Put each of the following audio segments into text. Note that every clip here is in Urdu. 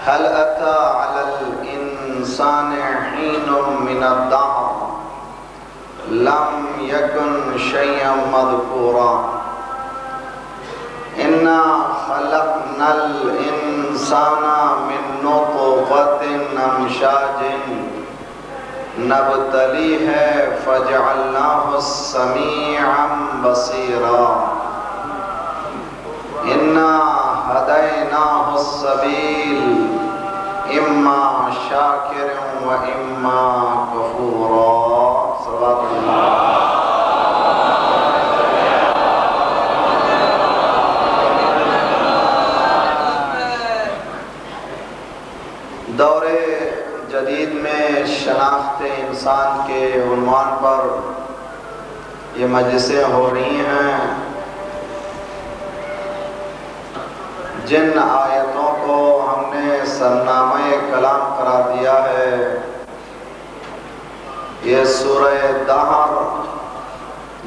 هل أتى على الإنسان حين من الدهر لم يكن شيئا مذكورا إنا خلقنا الإنسان من نطفة أمشاج نبتليه فجعلناه سميعا بصيرا إنا هديناه السبيل إما شاكر وإما كفورا صلوات اللہ. دور جدید میں شناخت انسان کے عنوان پر یہ مجلسیں ہو رہی ہیں. جن آیتوں کو ہم نے سرنامہ کلام قرار دیا ہے یہ سورہ دہر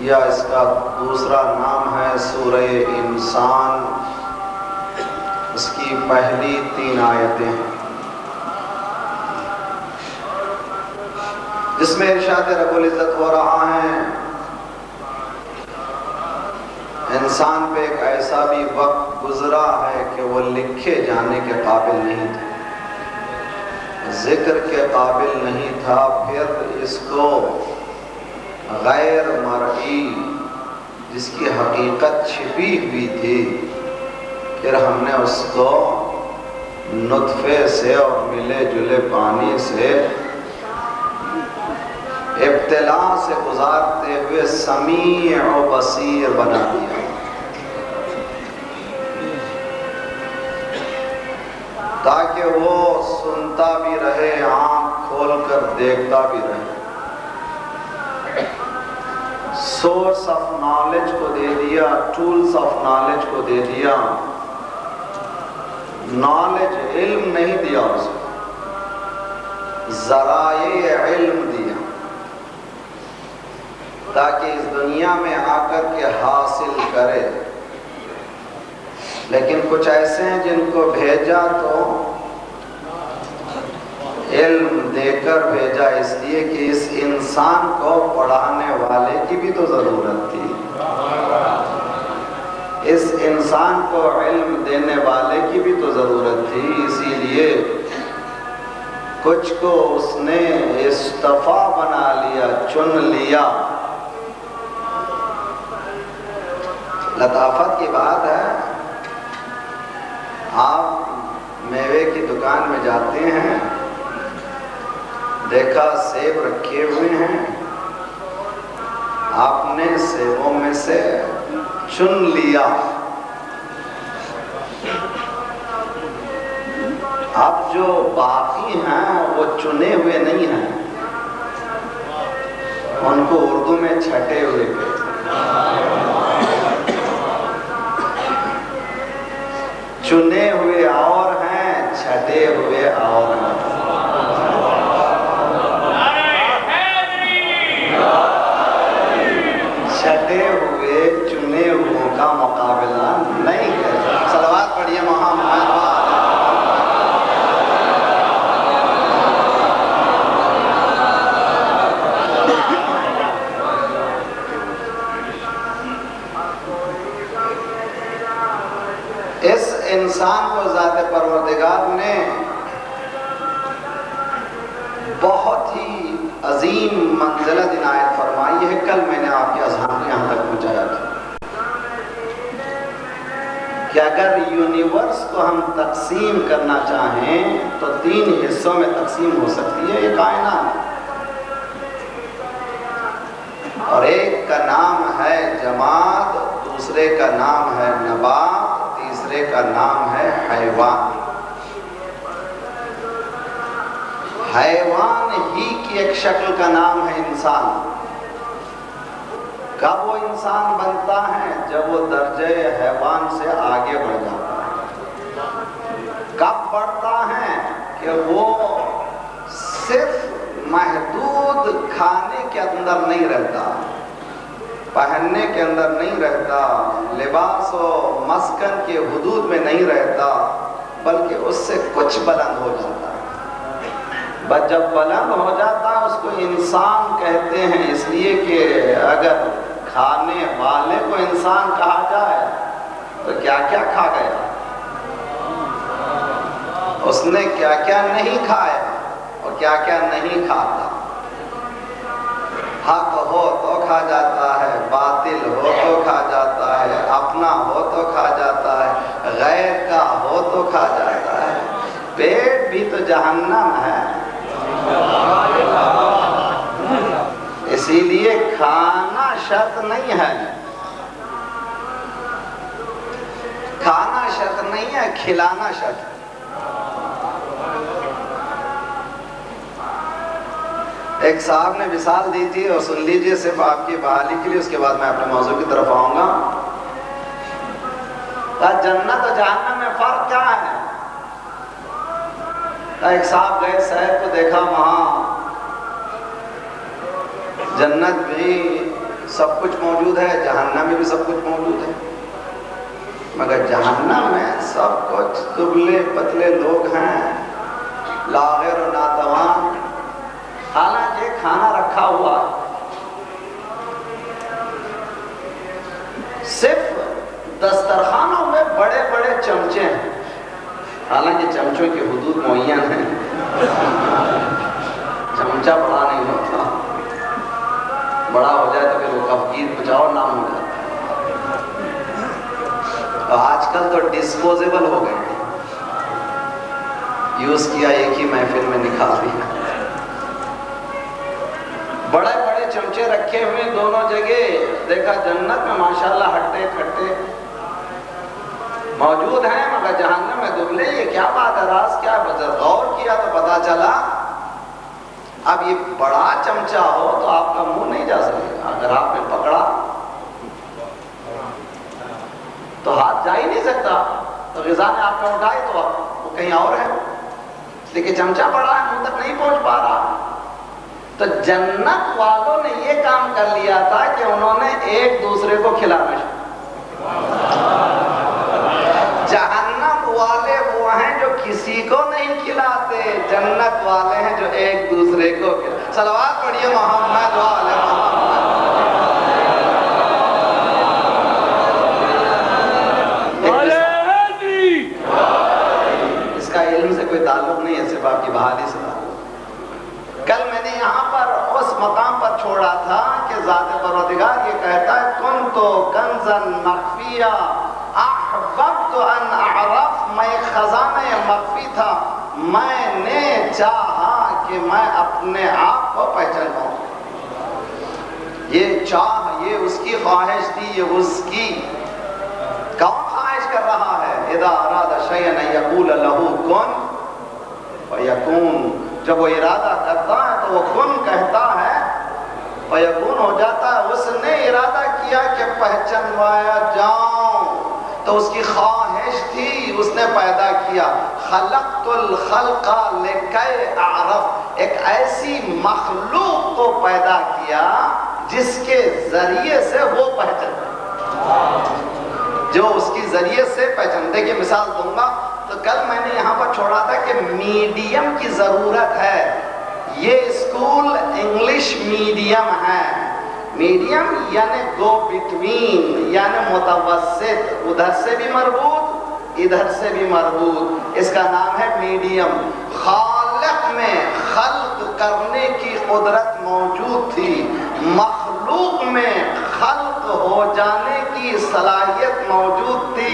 یا اس کا دوسرا نام ہے سورہ انسان. اس کی پہلی 3 آیتیں ہیں جس میں ارشاد رب العزت ہو رہا ہے انسان پہ ایک ایسا بھی وقت گزرا ہے کہ وہ لکھے جانے کے قابل نہیں تھا، ذکر کے قابل نہیں تھا. پھر اس کو غیر مرئی جس کی حقیقت چھپی ہوئی تھی پھر ہم نے اس کو نطفے سے اور ملے جلے پانی سے ابتلا سے گزارتے ہوئے سمیع و بصیر بنا دیا. تاکہ وہ سنتا بھی رہے، آنکھ کھول کر دیکھتا بھی رہے. سورس آف نالج کو دے دیا، ٹولز آف نالج کو دے دیا. نالج علم نہیں دیا اسے، ذرائع علم دیا تاکہ اس دنیا میں آ کر کے حاصل کرے. لیکن کچھ ایسے ہیں جن کو بھیجا تو علم دے کر بھیجا اس لیے کہ اس انسان کو پڑھانے والے کی بھی تو ضرورت تھی، اس انسان کو علم دینے والے کی بھی تو ضرورت تھی. اسی لیے کچھ کو اس نے اصطفیٰ بنا لیا، چن لیا. لطافت کی بات ہے، آپ میوے کی دکان میں جاتے ہیں، دیکھا سیب رکھے ہوئے ہیں، آپ نے سیبوں میں سے چن لیا. اب جو باقی ہیں وہ چنے ہوئے نہیں ہیں، ان کو اردو میں چھٹے ہوئے کہتے ہیں. چنے ہوئے اور ہیں، چھٹے ہوئے اور ہیں. چھٹے ہوئے چنے ہوئے کا مقابلہ نہیں کرتا. صلوات پڑھیے محمد. اس انسان کو ذات پروردگار نے بہت ہی عظیم منزلت عنایت فرمائی ہے. کل میں نے آپ کے اذہان میں یہاں تک پہنچایا تھا کہ اگر یونیورس کو ہم تقسیم کرنا چاہیں تو 3 حصوں میں تقسیم ہو سکتی ہے یہ کائنات، اور ایک کا نام ہے جماد، دوسرے کا نام ہے نبات، تیسرے کا نام ہے حیوان. حیوان ہی کی ایک شکل کا نام ہے انسان. کب وہ انسان بنتا ہے؟ جب وہ درجہ حیوان سے آگے بڑھ جاتا ہے. کب بڑھتا ہے؟ کہ وہ صرف محدود کھانے کے اندر نہیں رہتا، پہننے کے اندر نہیں رہتا، لباس و مسکن کے حدود میں نہیں رہتا، بلکہ اس سے کچھ بلند ہو جاتا ہے۔ بس جب بلند ہو جاتا ہے اس کو انسان کہتے ہیں، اس لیے کہ اگر کھانے والے کو انسان کہا جائے تو کیا کیا کھا گیا، اس نے کیا کیا نہیں کھایا اور کیا کیا نہیں کھاتا۔ حق ہو تو کھا جاتا ہے، باطل ہو تو کھا جاتا ہے، اپنا ہو تو کھا جاتا ہے، غیر کا ہو تو کھا جاتا ہے۔ پیٹ بھی تو جہنم ہے، اسی لیے کھانا شرط نہیں ہے، کھانا شرط نہیں ہے، کھلانا شرط ہے۔ ایک صاحب نے مثال دی تھی اور سن لیجئے صرف آپ کی بحالی کے لیے، اس کے بعد میں اپنے موضوع کی طرف آؤں گا۔ جنت اور جہنم میں فرق کیا ہے؟ ایک صاحب گئے سیر کو دیکھا، وہاں جنت بھی سب کچھ موجود ہے، جہنم میں بھی سب کچھ موجود ہے، مگر جہنم میں سب کچھ دبلے پتلے لوگ ہیں، لاغر و ناتوان، حالانکہ کھانا رکھا ہوا، صرف دسترخوانوں میں بڑے بڑے چمچے ہیں، حالانکہ چمچوں کی حدود معین ہیں، چمچہ بڑا نہیں ہوتا، بڑا ہو جائے تو پھر وہ کفگیر بچاؤ نام ہو جاتا ہے۔ آج کل تو ڈسپوزیبل ہو گئے ہیں، یوز کیا ایک ہی محفل میں نکال دیا۔ بڑے بڑے چمچے رکھے ہوئے دونوں جگہ، دیکھا جنت میں ماشاءاللہ ہٹے کھٹے موجود ہیں، مگر جہنم میں دبلے، یہ کیا بات ہے، راز کیا ہے؟ بس غور کیا تو پتا چلا اب یہ بڑا چمچہ ہو تو آپ کا منہ نہیں جا سکے گا، اگر آپ نے پکڑا تو ہاتھ جا ہی نہیں سکتا، تو غذا نے آپ نے اٹھائی تو وہ کہیں اور ہے، لیکن چمچہ بڑا ہے، منہ تک نہیں پہنچ پا رہا۔ تو جنت والوں نے یہ کام کر لیا تھا کہ انہوں نے ایک دوسرے کو کھلانا شروع۔ جہنم والے وہ ہیں جو کسی کو نہیں کھلاتے، جنت والے ہیں جو ایک دوسرے کو کھلاتے۔ صلوات پڑھیے محمد وعلی محمد۔ اس کا علم سے کوئی تعلق نہیں ہے، صرف آپ کی بحالی سے تعلق۔ کل میں نے یہاں پر اس مقام پر چھوڑا تھا کہ ذات پروردگار یہ کہتا ہے کنتو کنزا مخفیا احببت ان اعرف، میں خزانہ مخفی تھا، میں نے چاہا کہ میں اپنے آپ کو پہچان پاؤں۔ یہ چاہ، یہ اس کی خواہش تھی، یہ اس کی۔ کون خواہش کر رہا ہے؟ اذا اراد شیئا ان یقول له کن فیکون، جب وہ ارادہ کرتا ہے تو وہ کن کہتا ہے، فیکون ہو جاتا ہے۔ اس نے ارادہ کیا کہ پہچنوایا جاؤں، تو اس کی خواہش تھی، اس نے پیدا کیا۔ خلقت الخلق لکی اعرف، ایک ایسی مخلوق کو پیدا کیا جس کے ذریعے سے وہ پہچان، جو اس کی ذریعے سے پہچان۔ دیکھیں مثال دوں گا، تو کل میں نے یہاں پر چھوڑا تھا کہ میڈیم کی ضرورت ہے۔ یہ اسکول انگلش میڈیم ہے، میڈیم یعنی گو بٹوین، یعنی متوسط، ادھر سے بھی مربوط ادھر سے بھی مربوط، اس کا نام ہے میڈیم۔ خالق میں خلق کرنے کی قدرت موجود تھی، مخلوق میں خلق ہو جانے کی صلاحیت موجود تھی۔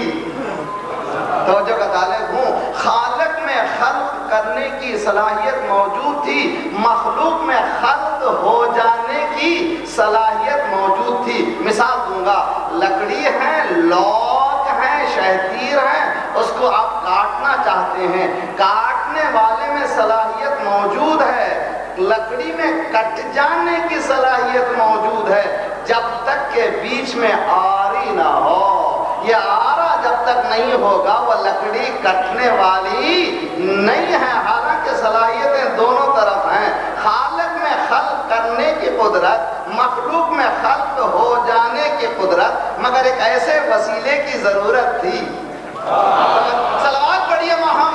توجہ کا طالب ہوں، خالق میں خلق کرنے کی صلاحیت موجود تھی، مخلوق میں خلق ہو جانے کی صلاحیت موجود تھی۔ مثال دوں گا، لکڑی ہے، لوگ ہیں، شہتیر ہیں، اس کو آپ کاٹنا چاہتے ہیں، کاٹنے والے میں صلاحیت موجود ہے، لکڑی میں کٹ جانے کی صلاحیت موجود ہے، جب تک کہ بیچ میں آری نہ ہو۔ یہ آرا جب تک نہیں ہوگا وہ لکڑی کٹنے والی نہیں ہے، حالانکہ صلاحیتیں دونوں طرف ہیں۔ خالق میں خلق کرنے کی قدرت، مخلوق میں خلق ہو جانے کی قدرت، مگر ایک ایسے وسیلے کی ضرورت تھی۔ صلوات پڑھیے محمد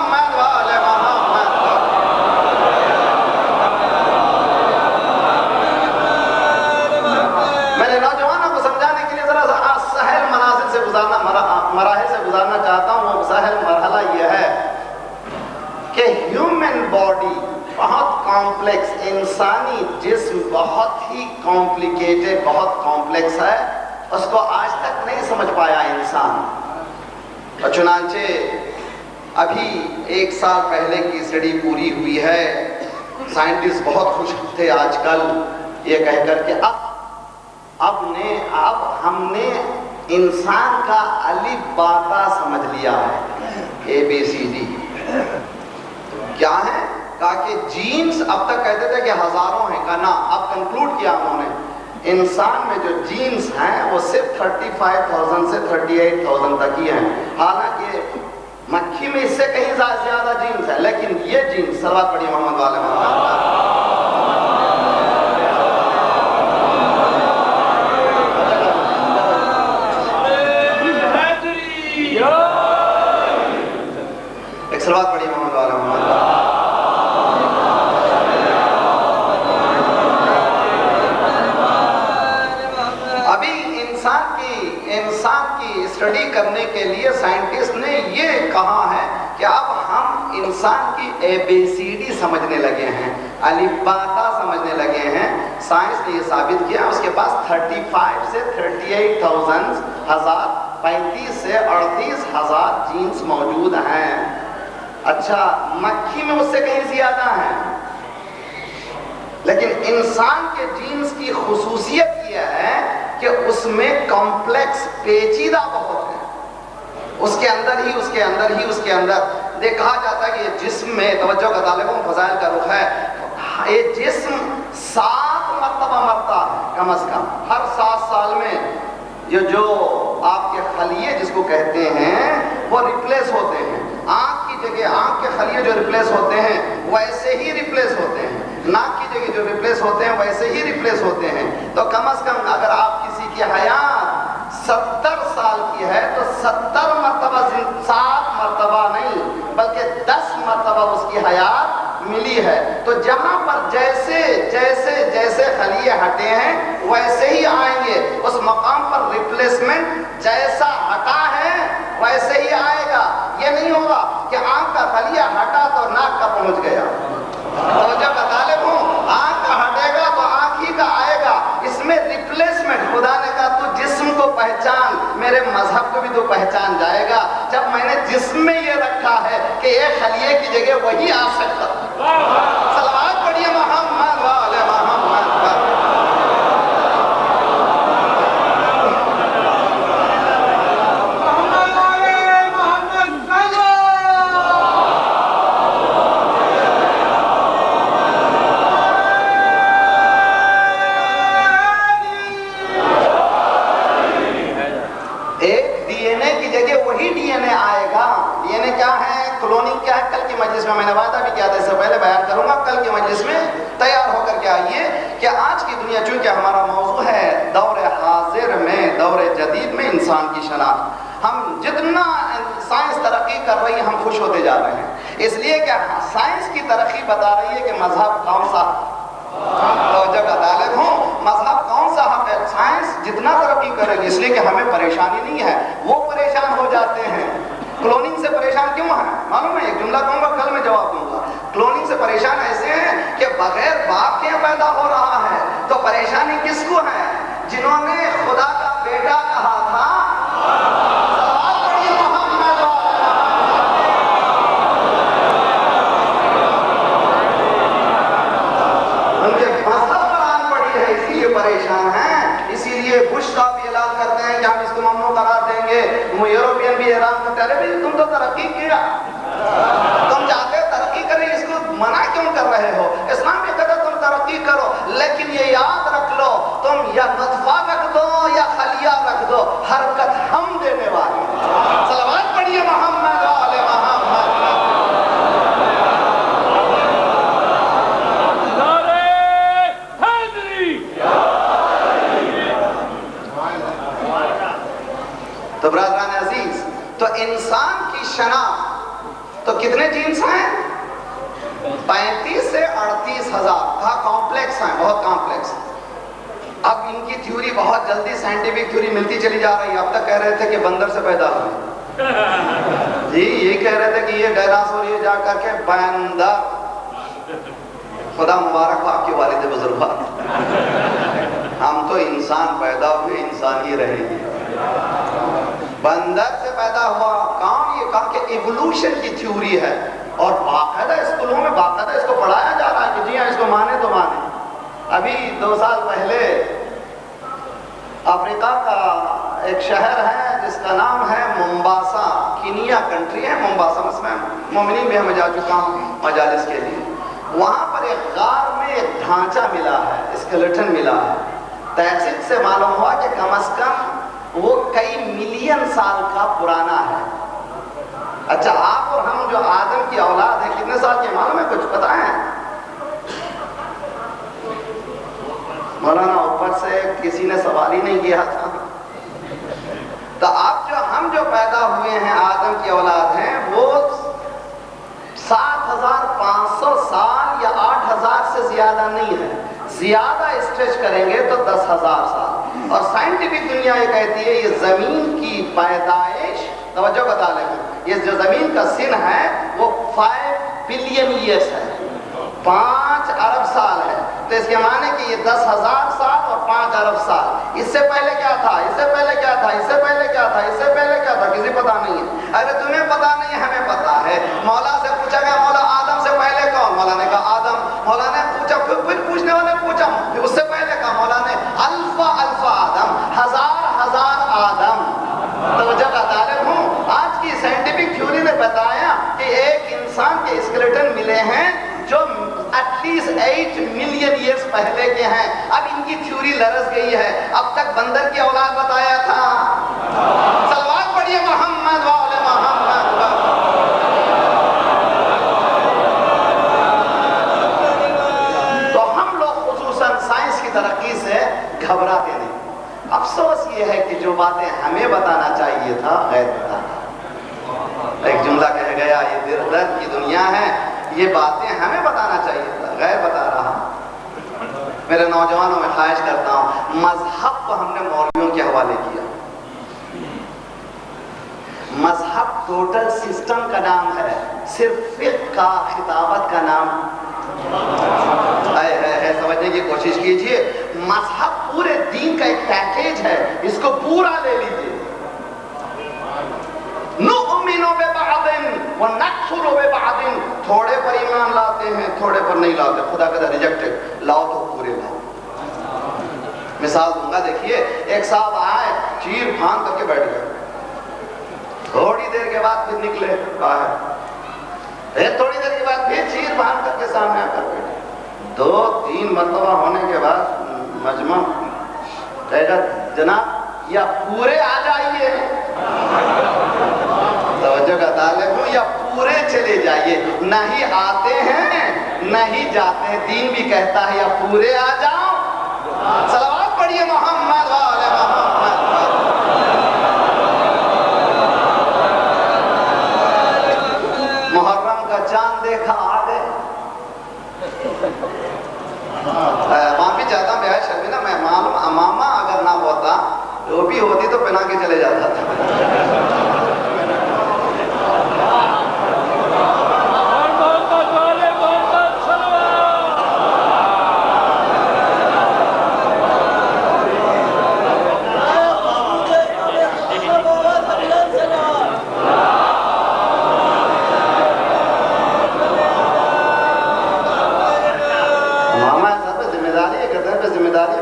کمپلیکس انسانی جسم بہت ہی کمپلیکیٹڈ، بہت کمپلیکس ہے، اس کو آج تک نہیں سمجھ پایا انسان. اور چنانچہ ابھی 1 سال پہلے کی اسٹڈی پوری ہوئی ہے. سائنٹسٹ بہت خوش تھے آج کل یہ کہہ کر کہ اب ہم نے انسان کا الف باتا سمجھ لیا ہے، ABCD. کیا ہے؟ کہا کہ جینز اب تک کہتے تھے کہ ہزاروں ہیں، کہا نا، اب کنکلوڈ کیا انہوں نے انسان میں جو جینز ہیں وہ صرف 35,000 سے 38,000 تک ہی ہیں. حالانکہ مکھی میں اس سے کہیں زیادہ جینز ہے، لیکن یہ جینز صلوات پڑھی محمد والے محمد. ایک صلوات پڑھی محمد والے محمد. انسان کی اسٹڈی کرنے کے لیے سائنٹسٹ نے یہ کہا ہے کہ اب ہم انسان کی ABCD سمجھنے لگے ہیں، الف باتا سمجھنے لگے ہیں. سائنس نے یہ ثابت کیا اس کے پاس 35 سے 38,000 35 سے 38,000 جینز موجود ہیں. اچھا، مکھی میں اس سے کہیں زیادہ ہیں، لیکن انسان کے جینز کی خصوصیت یہ ہے کہ اس میں کمپلیکس پیچیدہ بہت ہے. اس کے اندر دیکھا جاتا ہے کہ یہ جسم میں، توجہ کا طالب علم، فضائل کا رخ ہے، یہ جسم 7 مرتبہ مرتا ہے کم از کم. ہر 7 سال میں یہ جو آپ کے خلیے جس کو کہتے ہیں وہ ریپلیس ہوتے ہیں. آنکھ کی جگہ آنکھ کے خلیے جو ریپلیس ہوتے ہیں ویسے ہی ریپلیس ہوتے ہیں، ناک کی جگہ جو ریپلیس ہوتے ہیں ویسے ہی ریپلیس ہوتے ہیں. تو کم از کم اگر آپ کسی کی حیات 70 سال کی ہے تو 70 مرتبہ 7 مرتبہ نہیں بلکہ 10 مرتبہ اس کی حیات ملی ہے. تو جہاں پر جیسے خلیے ہٹے ہیں ویسے ہی آئیں گے. اس مقام پر ریپلیسمنٹ جیسا ہٹا ہے ویسے ہی آئے گا. یہ نہیں ہوگا کہ آنکھ کا خلیہ ہٹا تو ناک کا پہنچ گیا. توجہ کا طالب ہوں، آنکھ کا ہٹے گا تو آنکھ ہی کا آئے گا. اس میں ریپلیسمنٹ، خدا نے کہا تو جسم کو پہچان، میرے مذہب کو بھی تو پہچان جائے گا. جب میں نے جسم میں یہ رکھا ہے کہ ایک خلیے کی جگہ وہی آ سکتا. صلوات پڑھیے محمد والے محمد پر. میں نے وعدہ بھی کیا تھا، اس سے پہلے بیان کروں گا. کل کی مجلس میں تیار ہو کر کے آئیے کہ آج کی دنیا، چونکہ ہمارا موضوع ہے دور حاضر میں، دور جدید میں انسان کی شناخت، ہم جتنا سائنس ترقی کر رہی ہے ہم خوش ہوتے جا رہے ہیں. اس لیے کہ سائنس کی ترقی بتا رہی ہے کہ مذہب کون سا، توجہ کا طالب ہوں، مذہب کون سا حق ہے. سائنس جتنا ترقی کرے گی، اس لیے کہ ہمیں پریشانی نہیں ہے، وہ پریشان ہو جاتے ہیں. کلوننگ سے پریشان کیوں ہے معلوم ہے؟ ایک جملہ کہوں گا، کل میں جواب دوں گا. کلوننگ سے پریشان ایسے ہیں کہ بغیر باپ کے پیدا ہو رہا ہے. تو پریشانی کس کو ہے؟ جنہوں نے خدا کا بیٹا کہا تھا. ان کے مذہب پر آن پڑی ہے، اسی لیے پریشان ہیں. اسی لیے بش صاحب بھی اعلان کرتے ہیں کہ ہم اس کو ممنوع قرار دیں گے. یوروپین بھی اعلان کرتے ہیں، ارے تم تو ترقی کیا، تم چاہتے ترقی کریں، اس کو منع کیوں کر رہے ہو؟ اسلام بھی کہتا تم ترقی کرو، لیکن یہ یاد رکھ لو تم یا نطفہ رکھ دو یا خلیہ رکھ دو، حرکت ہم دینے والے. صلوات پڑھیے محمد والے محمد. تو برادران عزیز، تو انسان کی شناخت تو کتنے جینز ہیں؟ 35 سے 38,000. کہا کمپلیکس ہیں، بہت کمپلیکس. اب ان کی تھیوری بہت جلدی سائنٹیفک تھیوری ملتی چلی جا رہی ہے. اب تک کہہ رہے تھے کہ بندر سے پیدا ہوئے، جی یہ کہہ رہے تھے کہ یہ ڈائناسور، یہ جا کر کے بندر. خدا مبارک ہو آپ کے والد بزرگوار، ہم تو انسان پیدا ہوئے انسان ہی رہیں گے۔ بندر سے پیدا ہوا کام، یہ کہا کہ ایوولوشن کی تھیوری ہے، اور باقاعدہ اسکولوں میں باقاعدہ اس کو پڑھایا جا رہا ہے کہ جی ہاں اس کو مانے تو مانے۔ ابھی 2 سال پہلے افریقہ کا ایک شہر ہے جس کا نام ہے مومباسا، کینیا کنٹری ہے مومباسا، اس میں مومنین میں میں جا چکا ہوں مجالس کے لیے۔ وہاں پر ایک غار میں ایک ڈھانچہ ملا ہے، اسکیلیٹن ملا ہے۔ تحقیق سے معلوم ہوا کہ کم از کم وہ کئی ملین سال کا پرانا ہے۔ اچھا آپ اور ہم جو آدم کی اولاد ہے کتنے سال کے معلوم ہے؟ کچھ پتہ ہے؟ مولانا اوپر سے کسی نے سوال ہی نہیں کیا تھا۔ تو آپ ہم جو پیدا ہوئے ہیں آدم کی اولاد ہیں وہ 7500 سال یا 8000 سے زیادہ نہیں ہے، زیادہ اسٹریچ کریں گے تو 10,000 سال۔ اور سائنٹیفک دنیا یہ کہتی ہے یہ زمین کی پیدائش، توجہ بتا لیں، یہ جو زمین کا سن ہے وہ 5 بلین ایئرس ہے، 5 ارب سال ہے۔ تو اس کے معنی کہ یہ 10,000 سال اور 5 ارب سال۔ اس سے پہلے کیا تھا، اس سے پہلے کیا تھا، اس سے پہلے کیا تھا، اس سے پہلے کیا تھا، کسی پتا نہیں ہے۔ ارے تمہیں پتا نہیں ہے، ہمیں پتا ہے۔ مولا سے پوچھا گیا مولا آدم سے پہلے کون؟ مولا نے کہا آدم۔ مولا نے پوچھا، پھر پوچھنے والے نے پوچھا اس سے پہلے کہا؟ مولا نے الف آدم، ہزار آدم۔ توجہ کا طالب ہوں، آج کی سائنٹیفک تھیوری نے بتایا کہ ایک انسان کے اسکیلیٹن ملے ہیں جو ایٹ لیسٹ 8 ملین ایئرس پہلے کے ہیں۔ اب ان کی تھیوری لرز گئی ہے۔ اب تک بندر کی اولاد بتایا تھا۔ صلوات پڑھیے محمد وعلی محمد۔ تو ہم لوگ خصوصاً سائنس کی ترقی سے گھبراتے نہیں۔ افسوس یہ ہے کہ جو باتیں ہمیں بتانا چاہیے تھا غیر بتاتا۔ ایک جملہ کہہ گیا یہ درد کی دنیا ہے، یہ باتیں ہمیں بتانا چاہیے تھا غیر بتا رہا۔ میرے نوجوانوں میں خواہش کرتا ہوں، مذہب کو ہم نے مولویوں کے حوالے کیا۔ مذہب ٹوٹل سسٹم کا نام ہے، صرف فقہ کا خطابت کا نام ہے۔ سمجھنے کی کوشش کیجئے، مذہب پورے دین کا ایک پیکیج ہے، اس کو پورا لے لیجئے۔ نؤمن ببعض ونکفر ببعض، تھوڑے پر ایمان لاتے ہیں تھوڑے پر نہیں لاتے، خدا کہتا ریجیکٹڈ، لاؤ تو پورے لاؤ۔ مثال دوں گا، دیکھیے ایک صاحب آئے چیر پھان کر کے بیٹھ گئے، تھوڑی دیر کے بعد پھر نکلے باہر، پھر تھوڑی دیر کے بعد پھر چیر پھان کر کے سامنے آ کر بیٹھے۔ 2-3 مرتبہ ہونے کے بعد مجمع کہے گا جناب یا پورے آ جائیے، توجہ کا طالب ہوں، یا پورے چلے جائیے، نہ ہی آتے ہیں نہ ہی جاتے ہیں۔ دین بھی کہتا ہے یا پورے آ جاؤ۔ صلوات پڑھیے محمد وعلی محمد۔ محرم کا چاند دیکھا آ گئے۔ معافی چاہتا ہوں بیاہ شرمینا، میں معلوم امامہ اگر نہ ہوتا وہ بھی ہوتی تو پہنا کے چلے جاتا تھا۔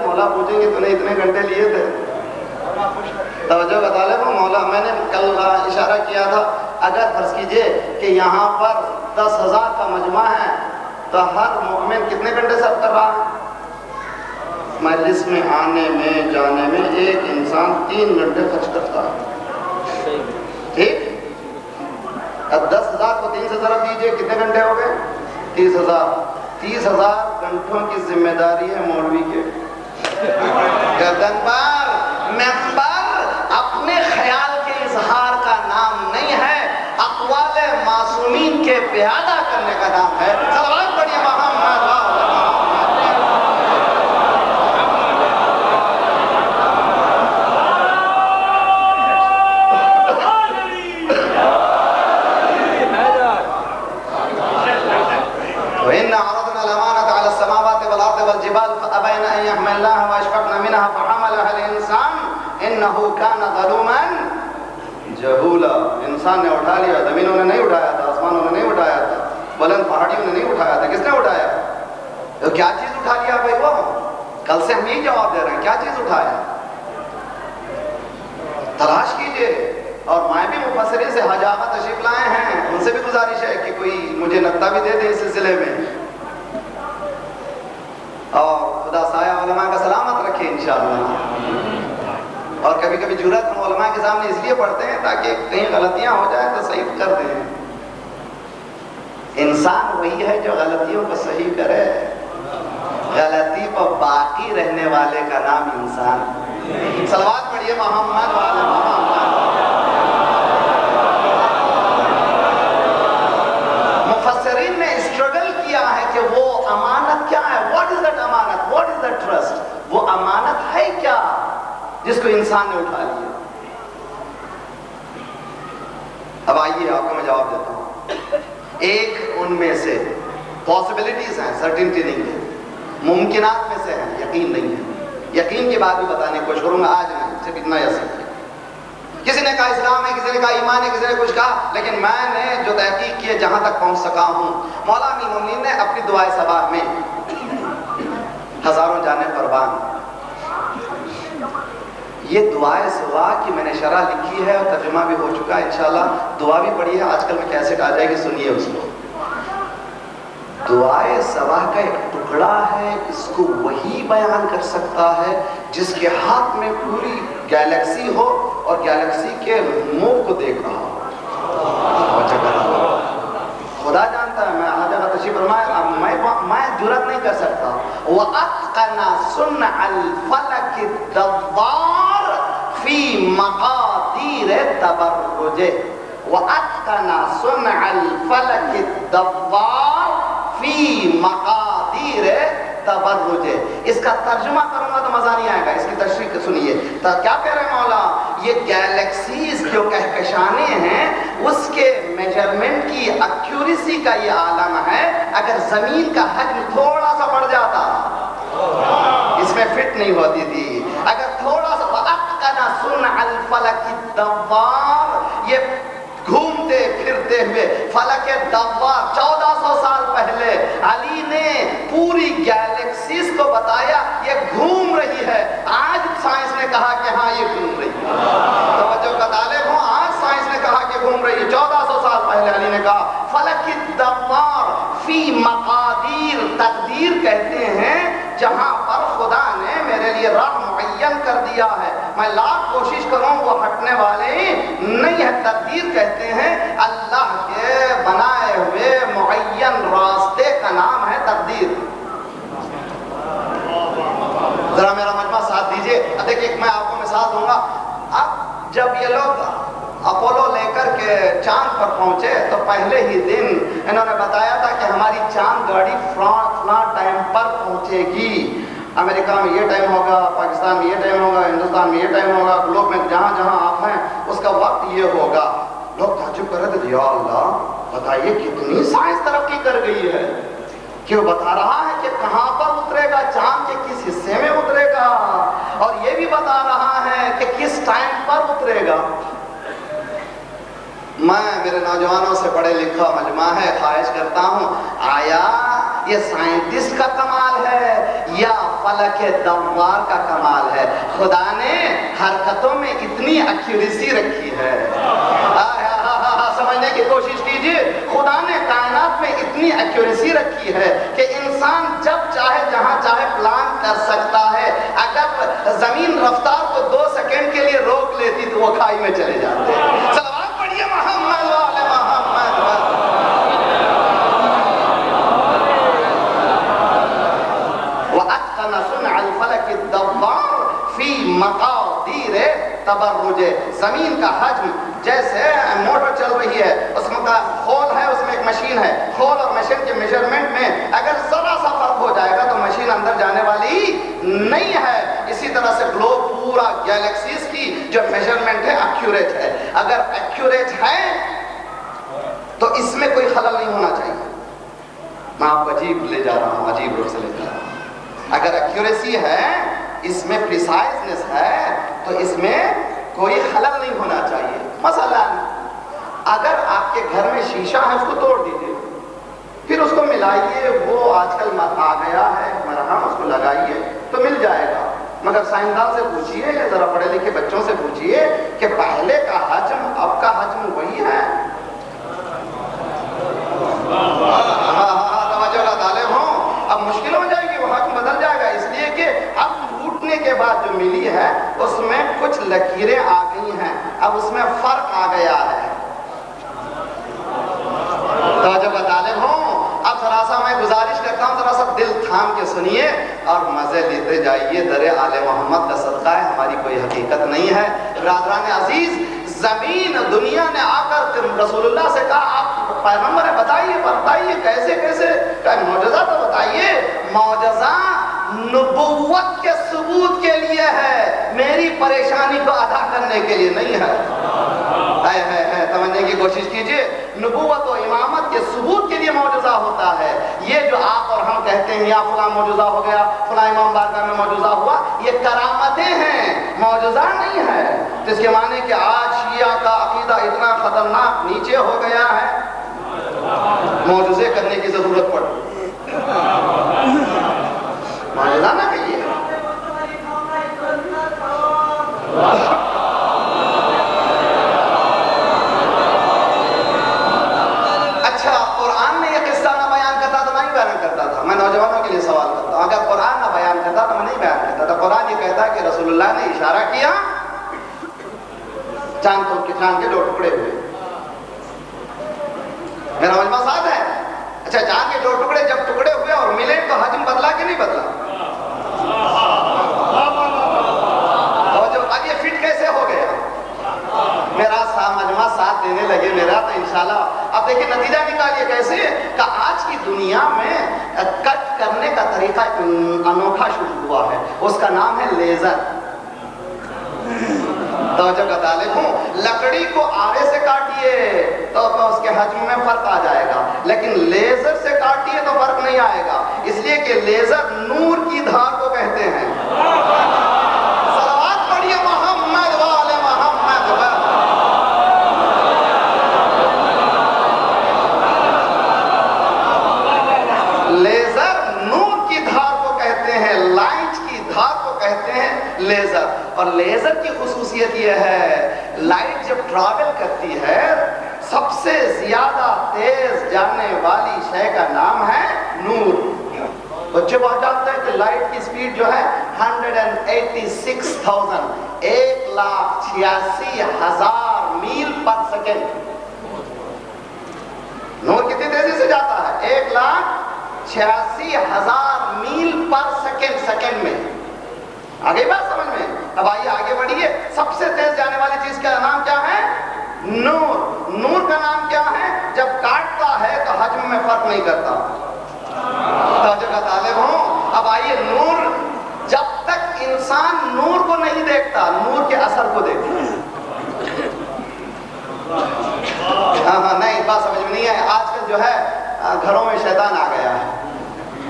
مولا پوچھیں گے تو نے اتنے گھنٹے لیے تھے؟ توجہ بتا لے مولا، میں نے کل اشارہ کیا تھا، اگر فرض کیجئے کہ یہاں پر 10,000 کا مجمع ہے تو ہر مومن کتنے گھنٹے صرف کر رہا ہے؟ مجلس میں آنے میں جانے میں ایک انسان 3 گھنٹے خرچ کرتا ہے، ٹھیک؟ اب 10,000 کو 3 سے ضرب دیجئے، کتنے گھنٹے ہو گئے؟ 30,000۔ 30,000 گھنٹوں کی ذمہ داری ہے مولوی کے گردن پر۔ ممبر اپنے خیال کے اظہار کا نام نہیں ہے، اقوال معصومین کے پیادہ کرنے کا نام ہے۔ صلوات پڑھیے محمد وعلی محمد۔ وإن عرضنا الأمانة على ظلوما جہولا. انسان نے اٹھا لیا, زمینوں نے نہیں اٹھایا تھا, آسمانوں نے نہیں اٹھایا تھا, بلند پہاڑیوں نے نہیں اٹھایا تھا. کس نے اٹھایا؟ تو کیا چیز اٹھا لیا بھائی؟ وہ کل سے ہم یہی جواب دے رہے ہیں, کیا چیز اٹھایا؟ تلاش کیجئے. اور میں بھی مفسرین سے حاج آقا تشریف لائے ہیں, ان سے بھی گزارش ہے کہ کوئی مجھے نقطہ بھی دے دے اس سلسلے میں. اور خدا سایہ علماء کا سلامت رکھے انشاءاللہ. اور کبھی کبھی جرأت ہم علماء کے سامنے اس لیے پڑھتے ہیں تاکہ کہیں غلطیاں ہو جائیں تو صحیح کر دیں. انسان وہی ہے جو غلطیوں کو صحیح کرے. غلطی پر باقی رہنے والے کا نام انسان. صلوات پڑھیے محمد والے محمد. مفسرین نے اسٹرگل کیا ہے کہ وہ امانت کیا ہے. واٹ از دیٹ امانت؟ What is that trust? وہ امانت ہے کیا جس کو انسان نے اٹھا لیا؟ اب آئیے آپ کو میں جواب دیتا ہوں. ایک ان میں سے پاسبلٹیز ہیں, سرٹنٹی نہیں ہے, ممکنات میں سے ہیں, یقین نہیں ہے. یقین کی بات بھی بتانے کی کوشش کروں گا, آج نہیں, صرف اتنا یقین ہے. کسی نے کہا اسلام ہے, کسی نے کہا ایمان ہے, کسی نے کچھ کہا, لیکن میں نے جو تحقیق کی ہے جہاں تک پہنچ سکا ہوں, مولا امین المومنین نے اپنی دعائے صباح میں ہزاروں جانیں قربان, یہ دعائے صبح کی میں نے شرح لکھی ہے اور ترجمہ بھی ہو چکا ہے انشاءاللہ. دعا بھی پڑھی ہے, آج کل میں کیسٹ آ جائے گی, سنیے اس کو. دعائے صباح کا ایک ٹکڑا ہے, اس کو وہی بیان کر سکتا ہے جس کے ہاتھ میں پوری گیلیکسی ہو اور گیلیکسی کے منہ کو دیکھ رہا ہو. خدا جانتا ہے, میں آج اگر تشریف فرمایا, میں جرأت نہیں کر سکتا. وَأَتْقَنَ صُنْعَ الْفَلَكِ الدَّوَّارِ فِي مَقَادِيرِ تَبَرُّجِ. وَأَتْقَنَ صُنْعَ الْفَلَكِ الدَّوَّارِ فی مقادیر تبرج. اس کا ترجمہ کروں گا تو مزہ نہیں آئے گا, اس کی تشریح سنیے. کیا کہہ رہے ہیں مولا؟ یہ گیلیکسیز جو کہکشانے ہیں اس کے میجرمنٹ کی ایکوریسی کا یہ عالم ہے. اگر زمین کا حجم تھوڑا سا بڑھ جاتا, اس میں فٹ نہیں ہوتی تھی, اگر تھوڑا سا وَأَتْقَنَ صُنْعَ الْفَلَكِ الدَّوَّارِ, یہ گھومتے پھرتے ہوئے فلک دوار 1400 سال پہلے علی نے پوری گیلیکسیز کو بتایا یہ گھوم رہی ہے. آج سائنس نے کہا کہ ہاں یہ گھوم رہی ہے. توجہ کا طالب ہوں, آج سائنس نے کہا کہ گھوم رہی ہے. 1400 سال پہلے علی نے کہا فلک دوار فی مقادیر. تقدیر کہتے ہیں جہاں پر خدا نے میرے لیے راہ معین کر دیا ہے, میں لاکھ کوشش کروں وہ ہٹنے والے نہیں ہے. تقدیر کہتے ہیں اللہ کے بنائے ہوئے معین راستے کا نام ہے تقدیر. ذرا میرا مجمع ساتھ دیجئے. دیکھیں میں آپ کو مثال دوں گا. اب جب یہ لوگ اپولو لے کر کے چاند پر پہنچے تو پہلے ہی دن انہوں نے بتایا تھا کہ ہماری چاند گاڑی فلاں ٹائم پر پہنچے گی. امریکہ میں یہ ٹائم ہوگا, پاکستان میں یہ ٹائم ہوگا, ہندوستان میں یہ ٹائم ہوگا, گلوب میں جہاں جہاں آپ ہیں اس کا وقت یہ ہوگا. لوگ تعجب کر رہے تھے, یا اللہ بتائیے کتنی سائنس ترقی کر گئی ہے کہ وہ بتا رہا ہے کہ کہاں پر اترے گا, چاند کے کس حصے میں اترے گا, اور یہ بھی بتا رہا ہے کہ کس ٹائم پر اترے گا. میں میرے نوجوانوں سے پڑھے لکھا مجمع ہے, خواہش کرتا ہوں آیا یہ سائنٹسٹ کا کمال ہے یا فلک دوار کا کمال ہے؟ خدا نے حرکتوں میں اتنی ایکوریسی رکھی ہے, سمجھنے کی کوشش کیجئے. خدا نے کائنات میں اتنی ایکوریسی رکھی ہے کہ انسان جب چاہے جہاں چاہے پلان کر سکتا ہے. اگر زمین رفتار کو 2 سیکنڈ کے لیے روک لیتی تو وہ کھائی میں چلے جاتے. صلوات پڑھیے محمد والے محمد. وَأَتْقَنَ صُنْعَ الْفَلَكِ الدَّوَّارِ فِي مَقَادِيرِ تَبَرُّجِ. زمین کا حجم جیسے موٹر چل رہی ہے, اس میں کا خول ہے, اس میں ایک مشین ہے, خول اور مشین کے میجرمنٹ میں اگر ذرا سا فرق ہو جائے گا تو مشین اندر جانے والی نہیں ہے. اسی طرح سے گلوب پورا گیلیکسیز کی جو میجرمنٹ ہے ایکوریٹ ہے. اگر ایکوریٹ ہے تو اس میں کوئی خلل نہیں ہونا چاہیے. میں آپ کو عجیب لے جا رہا ہوں, عجیب روپ سے لے جا رہا ہوں. اگر ایکوریسی ہے, اس میں پریسائزنس ہے, تو اس میں کوئی خلل نہیں ہونا چاہیے. مثلا اگر آپ کے گھر میں شیشہ ہے اس کو توڑ دیجیے, پھر اس کو ملائیے, وہ آج کل آ گیا ہے مرہم, اس کو لگائیے تو مل جائے گا. مگر سائنسدان سے پوچھئے, ذرا پڑھے لکھے بچوں سے پوچھئے کہ پہلے کا حجم اب کا حجم وہی ہے؟ توجہ کا طالب ہوں, اب مشکل ہو جائے گی, وہ حجم بدل جائے گا. اس لیے کہ اب ٹوٹنے کے بعد جو ملی ہے اس میں کچھ لکیریں آ گئی ہیں, اب اس میں فرق آ گیا ہے. توجہ کا طالب ہوں, اب ذرا سا میں گزارش کرتا ہوں, ذرا سا دل تھام کے سنیے اور مزے لیتے جائیے. در آل محمد کا صدقہ ہے, ہماری کوئی حقیقت نہیں ہے. برادران عزیز, زمین دنیا نے آ کر رسول اللہ سے کہا آپ پیغمبر ہیں, بتائیے کیسے کیسے معجزہ تو بتائیے. معجزہ نبوت کے ثبوت کے لیے ہے, میری پریشانی کو ادا کرنے کے لیے نہیں ہے. سمجھنے کی کوشش کیجئے, نبوت و امامت کے ثبوت کے لیے معجزہ ہوتا ہے. یہ جو آپ اور ہم کہتے ہیں یا فلاں معجزہ ہو گیا, فلاں امام بارگاہ میں معجزہ ہوا, یہ کرامتیں ہیں, معجزہ نہیں ہے. جس کے معنی کہ آج شیعہ کا عقیدہ اتنا خطرناک نیچے ہو گیا ہے, معجزے کرنے کی ضرورت پڑ, معجزہ نہ کہیے. اچھا, قرآن نے یہ قصہ نہ بیان کرتا تو نہیں بیان کرتا تھا. میں نوجوانوں کے لیے سوال کرتا ہوں, اگر قرآن نہ بیان کرتا تو میں نہیں بیان کرتا تھا. قرآن یہ کہتا ہے کہ رسول اللہ نے اشارہ کیا, چاند کے 2 ٹکڑے ہوئے. میرا مجمع ساتھ ہے. اچھا, چاند کے 2 ٹکڑے جب ٹکڑے ہوئے اور ملے تو حجم بدلا کہ نہیں بدلا؟ اب یہ فٹ کیسے ہو گیا؟ میرا مجمع ساتھ دینے لگے میرا تو انشاءاللہ. اب دیکھیں نتیجہ نکالیے کیسے کہ آج کی دنیا میں کٹ کرنے کا طریقہ انوکھا شروع ہوا ہے, اس کا نام ہے لیزر. توجہ کا طالب ہوں, لکڑی کو آرے سے کاٹیے تو اس کے حجم میں فرق آ جائے گا, لیکن لیزر سے کاٹیے تو فرق نہیں آئے گا. اس لیے کہ لیزر نور کی دھار کو کہتے ہیں. صلوات پڑھیے محمد والے محمد. لیزر نور کی دھار کو کہتے ہیں, لائٹ کی دھار کو کہتے ہیں لیزر. اور لیزر کی خصوصیت یہ ہے, لائٹ جب ٹریول کرتی ہے سب سے زیادہ تیز جانے والی شے کا نام ہے نور. بچے بہت جانتے ہیں کہ لائٹ کی سپیڈ جو ہے 186,000 1,86,000 میل پر سیکنڈ. نور کتنی تیزی سے جاتا ہے؟ 1,86,000 میل پر سیکنڈ, سیکنڈ میں. آگے بات سمجھ میں؟ اب آئیے آگے بڑھیے. سب سے تیز جانے والی چیز کا نام کیا ہے؟ نور. نور کا نام کیا ہے؟ جب کاٹتا ہے تو حجم میں فرق نہیں کرتا. توجہ کا طالب ہوں, اب آئیے, نور جب تک انسان نور کو نہیں دیکھتا, نور کے اثر کو دیکھتا. ہاں نہیں, بات سمجھ میں نہیں ہے. آج کل جو ہے گھروں میں شیطان آ گیا ہے,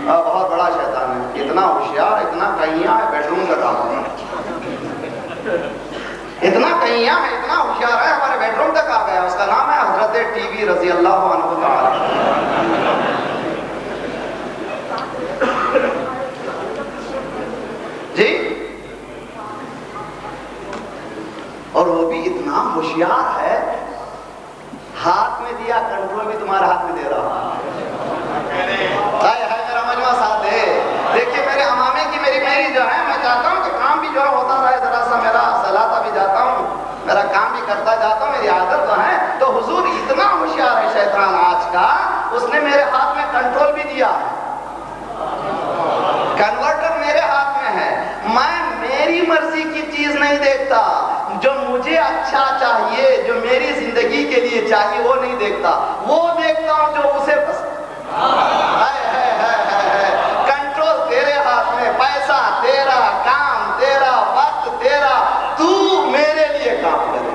بہت بڑا شیطان ہے, اتنا ہوشیار, اتنا کہیاں ہے, بیڈ روم کا کام ہے. اتنا کہیاں ہے, اتنا ہوشیار ہے, ہمارے بیڈ روم تک آ گیا. اس کا نام ہے حضرت ٹی وی رضی اللہ عنہ تعالی. جی, اور وہ بھی اتنا ہوشیار ہے, ہاتھ میں دیا کنٹرول بھی تمہارے ہاتھ میں دے رہا. میرا مجمع ساتھ دے. دیکھیے میرے امامے کی میری جو ہے, میں چاہتا ہوں کہ کام بھی جو ہے ہوتا رہے, ذرا سا میرا صلاتا بھی جاتا ہوں, میرا کام بھی کرتا جاتا ہوں, میری عادت تو ہے. تو حضور اتنا ہوشیار ہے شیطان آج کا, اس نے میرے ہاتھ میں کنٹرول بھی دیا, کنورٹر میرے ہاتھ میں ہے. میں میری مرضی کی چیز نہیں دیکھتا, جو مجھے اچھا چاہیے, جو میری زندگی کے لیے چاہیے وہ نہیں دیکھتا, وہ دیکھتا ہوں جو اسے پسند. کنٹرول تیرے ہاتھ میں, پیسہ تیرا, کام تیرا, وقت تیرا, تو میرے لیے کام کرے.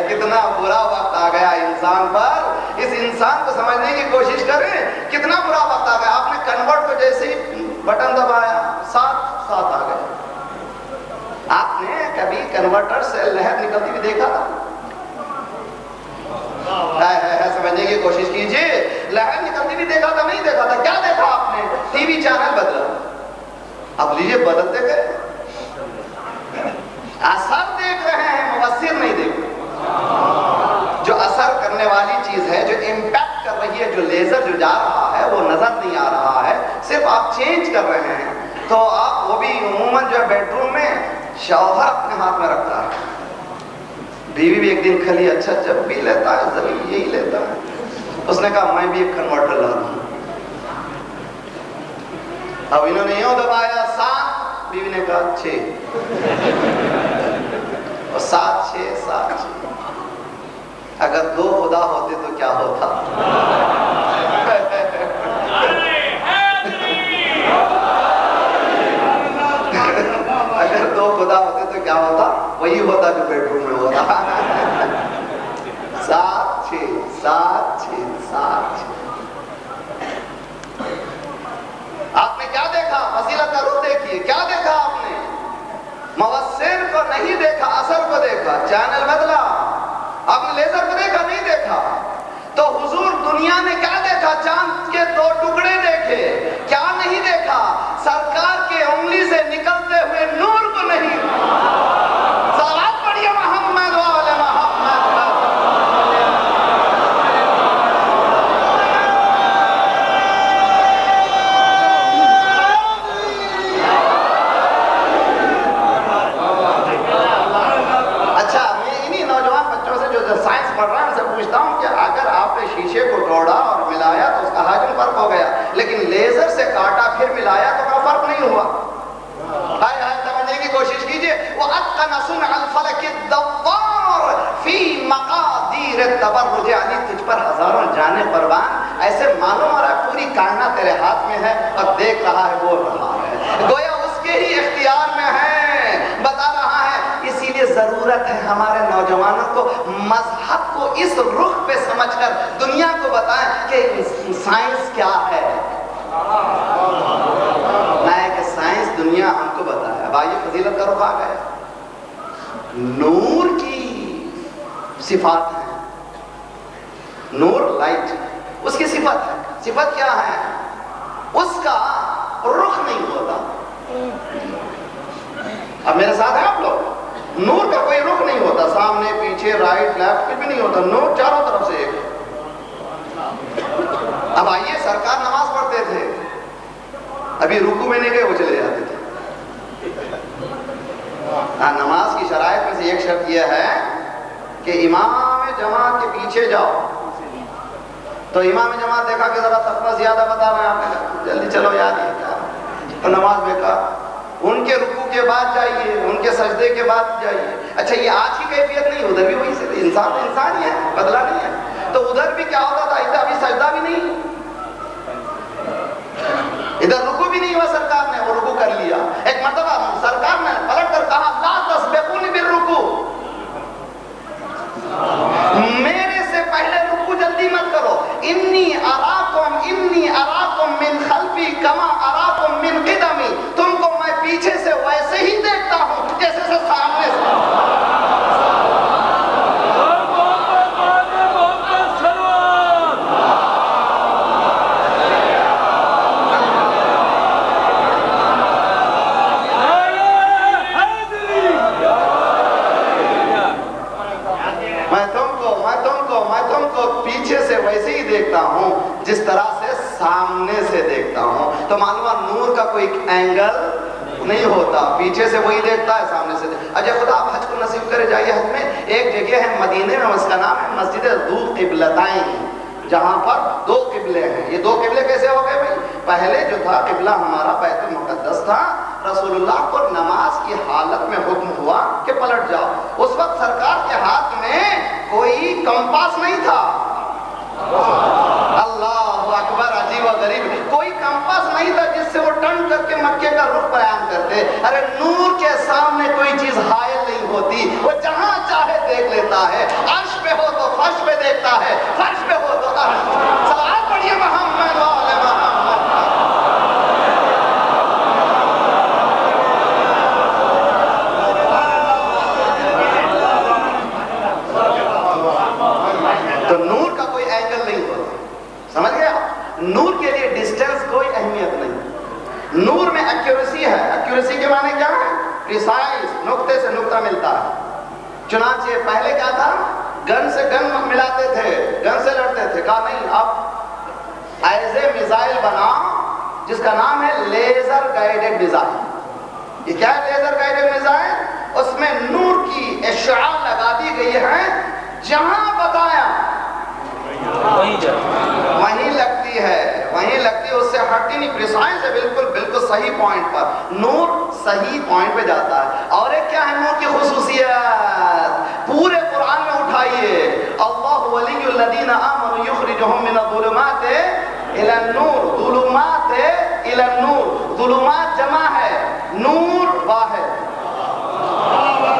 کتنا برا وقت آ گیا انسان پر. اس انسان کو سمجھنے کی کوشش کریں, کتنا برا وقت آ گیا. آپ نے کنورٹ کو جیسے بٹن دبایا, ساتھ آ گئے. آپ نے کبھی سے لہر نکلتی بھی دیکھا تھا؟ سمجھنے کی کوشش کیجئے. لہر نکلتی بھی دیکھا تھا نہیں دیکھا تھا؟ کیا دیکھا آپ نے؟ ٹی وی چینل بدلا. اب لیجئے بدلتے گئے. اثر دیکھ رہے ہیں, مؤثر نہیں دیکھ رہے. جو اثر کرنے والی چیز ہے, جو امپیکٹ کر رہی ہے, جو لیزر جو جا رہا ہے وہ نظر نہیں آ رہا ہے, صرف آپ چینج کر رہے ہیں. تو آپ وہ بھی عموماً جو ہے بیڈ روم میں شوہر اپنے ہاتھ میں رکھتا ہے, بیوی بھی ایک دن کھلی اچھا جب بھی لیتا ہے ضرور یہی لیتا ہے. اس نے کہا میں بھی ایک کنورٹر لا دوں. اب انہوں نے یوں دبایا 7, بیوی نے کہا 6, اور 7 6 7 6. اگر 2 خدا ہوتے تو کیا ہوتا؟ اگر 2 خدا ہوتے تو کیا ہوتا؟ وہی ہوتا جو بیڈ روم میں ہوتا. 7 6 7 6 7 6. آپ نے کیا دیکھا؟ فضیلت کا رخ دیکھیے. کیا دیکھا آپ نے؟ مؤثر کو نہیں دیکھا, اثر کو دیکھا. چینل بدلا. آپ نے لیزر کو دیکھا نہیں دیکھا. تو حضور دنیا نے کیا دیکھا؟ چاند کے 2 ٹکڑے دیکھے. کیا نہیں دیکھا؟ سرکار کے انگلی سے نکلتے ہوئے نور کو نہیں. صلوات پڑھیے محمد وآل محمد. سائنس پڑھ رہا ہے, ان سے پوچھتا ہوں کہ اگر آپ نے شیشے کو توڑا اور ملایا تو اس کا حجم فرق ہو گیا, لیکن لیزر سے کاٹا پھر ملایا تو کا فرق نہیں ہوا. ہائے ہائے سمجھنے کی کوشش کیجئے. وَأَتْقَنَ صُنْعَ الْفَلَكِ الدَّوَّارِ فِي مَقَادِيرِ التَّبَرُّجِ. یعنی تجھ پر ہزاروں جانیں پروان, ایسے معلوم ہو رہا ہے پوری کائنات تیرے ہاتھ میں ہے اور دیکھ رہا ہے, بول رہا ہے, گویا اس کے ہی اختیار میں ہے, بتا رہا ہے. اسی لیے ضرورت ہے ہمارے نوجوانوں کو مذہب کو اس رخ پہ سمجھ کر دنیا کو بتائیں کہ سائنس کیا ہے. نہ کہ سائنس دنیا ہم کو بتائے. اب آئیے فضیلت کا رخ آ گیا. نور کی صفات ہیں. نور لائٹ اس کی صفت ہے. صفت کیا ہے؟ اس کا رخ نہیں ہوتا. اب میرے ساتھ ہیں آپ لوگ؟ نور کا کوئی رخ نہیں ہوتا, سامنے پیچھے رائٹ لیفٹ کچھ بھی نہیں ہوتا. نور چاروں طرف سے ایک. اب آئیے, سرکار نماز پڑھتے تھے, ابھی رکوع میں نہیں گئے وہ چلے جاتے تھے. نماز کی شرائط میں سے ایک شرط یہ ہے کہ امام جماعت کے پیچھے جاؤ. تو امام جماعت دیکھا کہ ذرا تقویٰ زیادہ بتا رہے ہیں, آپ نے جلدی چلو یاد ہی کیا, تو نماز بیکار. ان کے رکوع کے بعد جائیے, ان کے سجدے کے بعد جائیے. اچھا یہ آج کی کیفیت نہیں, ادھر بھی وہی سے, انسان انسان ہی ہے, بدلا نہیں ہے. تو ادھر بھی کیا ہوتا تھا, ادھر ابھی سجدہ بھی نہیں, ادھر رکوع بھی نہیں ہوا. سرکار نے وہ رکوع کر لیا. ایک مرتبہ سرکار نے پلٹ کر کہا لا تسبقونی بالرکوع, میرے سے پہلے رکوع جلدی مت کرو. انی اراکم من خلفی کما اراکم من قدمی. تم کو میں پیچھے سے ویسے ہی دیکھتا ہوں جیسے سے سامنے سے. پیچھے سے ویسے ہی دیکھتا ہوں جس طرح سے سامنے سے دیکھتا ہوں. تو معلوم ہے نور کا کوئی اینگل نہیں ہوتا, پیچھے سے وہی دیکھتا ہے, سامنے سے دیکھتا. اچھا خدا آپ حج کو نصیب کرے. جائیے حج میں. ایک جگہ ہے مدینے میں, اس کا نام ہے مسجد ذو قبلتین, جہاں پر 2 قبلے ہیں. یہ 2 قبلے کیسے ہو گئے بھائی؟ پہلے جو تھا قبلہ ہمارا بیت المقدس تھا. رسول اللہ کو نماز کی حالت میں حکم ہوا کہ پلٹ جاؤ. اس وقت سرکار کے ہاتھ میں کوئی کمپاس نہیں تھا. اللہ اکبر, عجیب و غریب, کوئی کمپاس نہیں تھا جس سے وہ ٹرن کر کے مکے کا رخ بیان کرتے. ارے نور کے سامنے کوئی چیز حائل نہیں ہوتی, وہ جہاں چاہے دیکھ لیتا ہے. عرش پہ ہو تو فرش پہ دیکھتا ہے, فرش پہ ہو تو عرش. صلوات پڑھیے محمد وآل محمد. چنانچہ پہلے کیا تھا؟ گن سے گن ملاتے تھے، گن سے لڑتے تھے. کہا نہیں، اب ایز اے میزائل بناؤ جس کا نام ہے لیزر گائیڈڈ میزائل. یہ کیا ہے لیزر گائیڈڈ میزائل؟ اس میں نور کی اشعاع لگا دی گئی ہے، جہاں بتایا وہیں لگتی ہے، وہیں لگتی ہے، اس سے ہٹتی نہیں. پریسائز ہے، بالکل صحیح پوائنٹ پر. نور صحیح پوائنٹ پہ جاتا ہے. اور ایک کیا ہے نور کی خصوصیت؟ پورے قرآن میں اٹھائیے، اللہ ولی الذین آمنوا یخرجہم من الظلمات الی النور. ظلمات الی النور، ظلمات جمع ہے، نور واحد.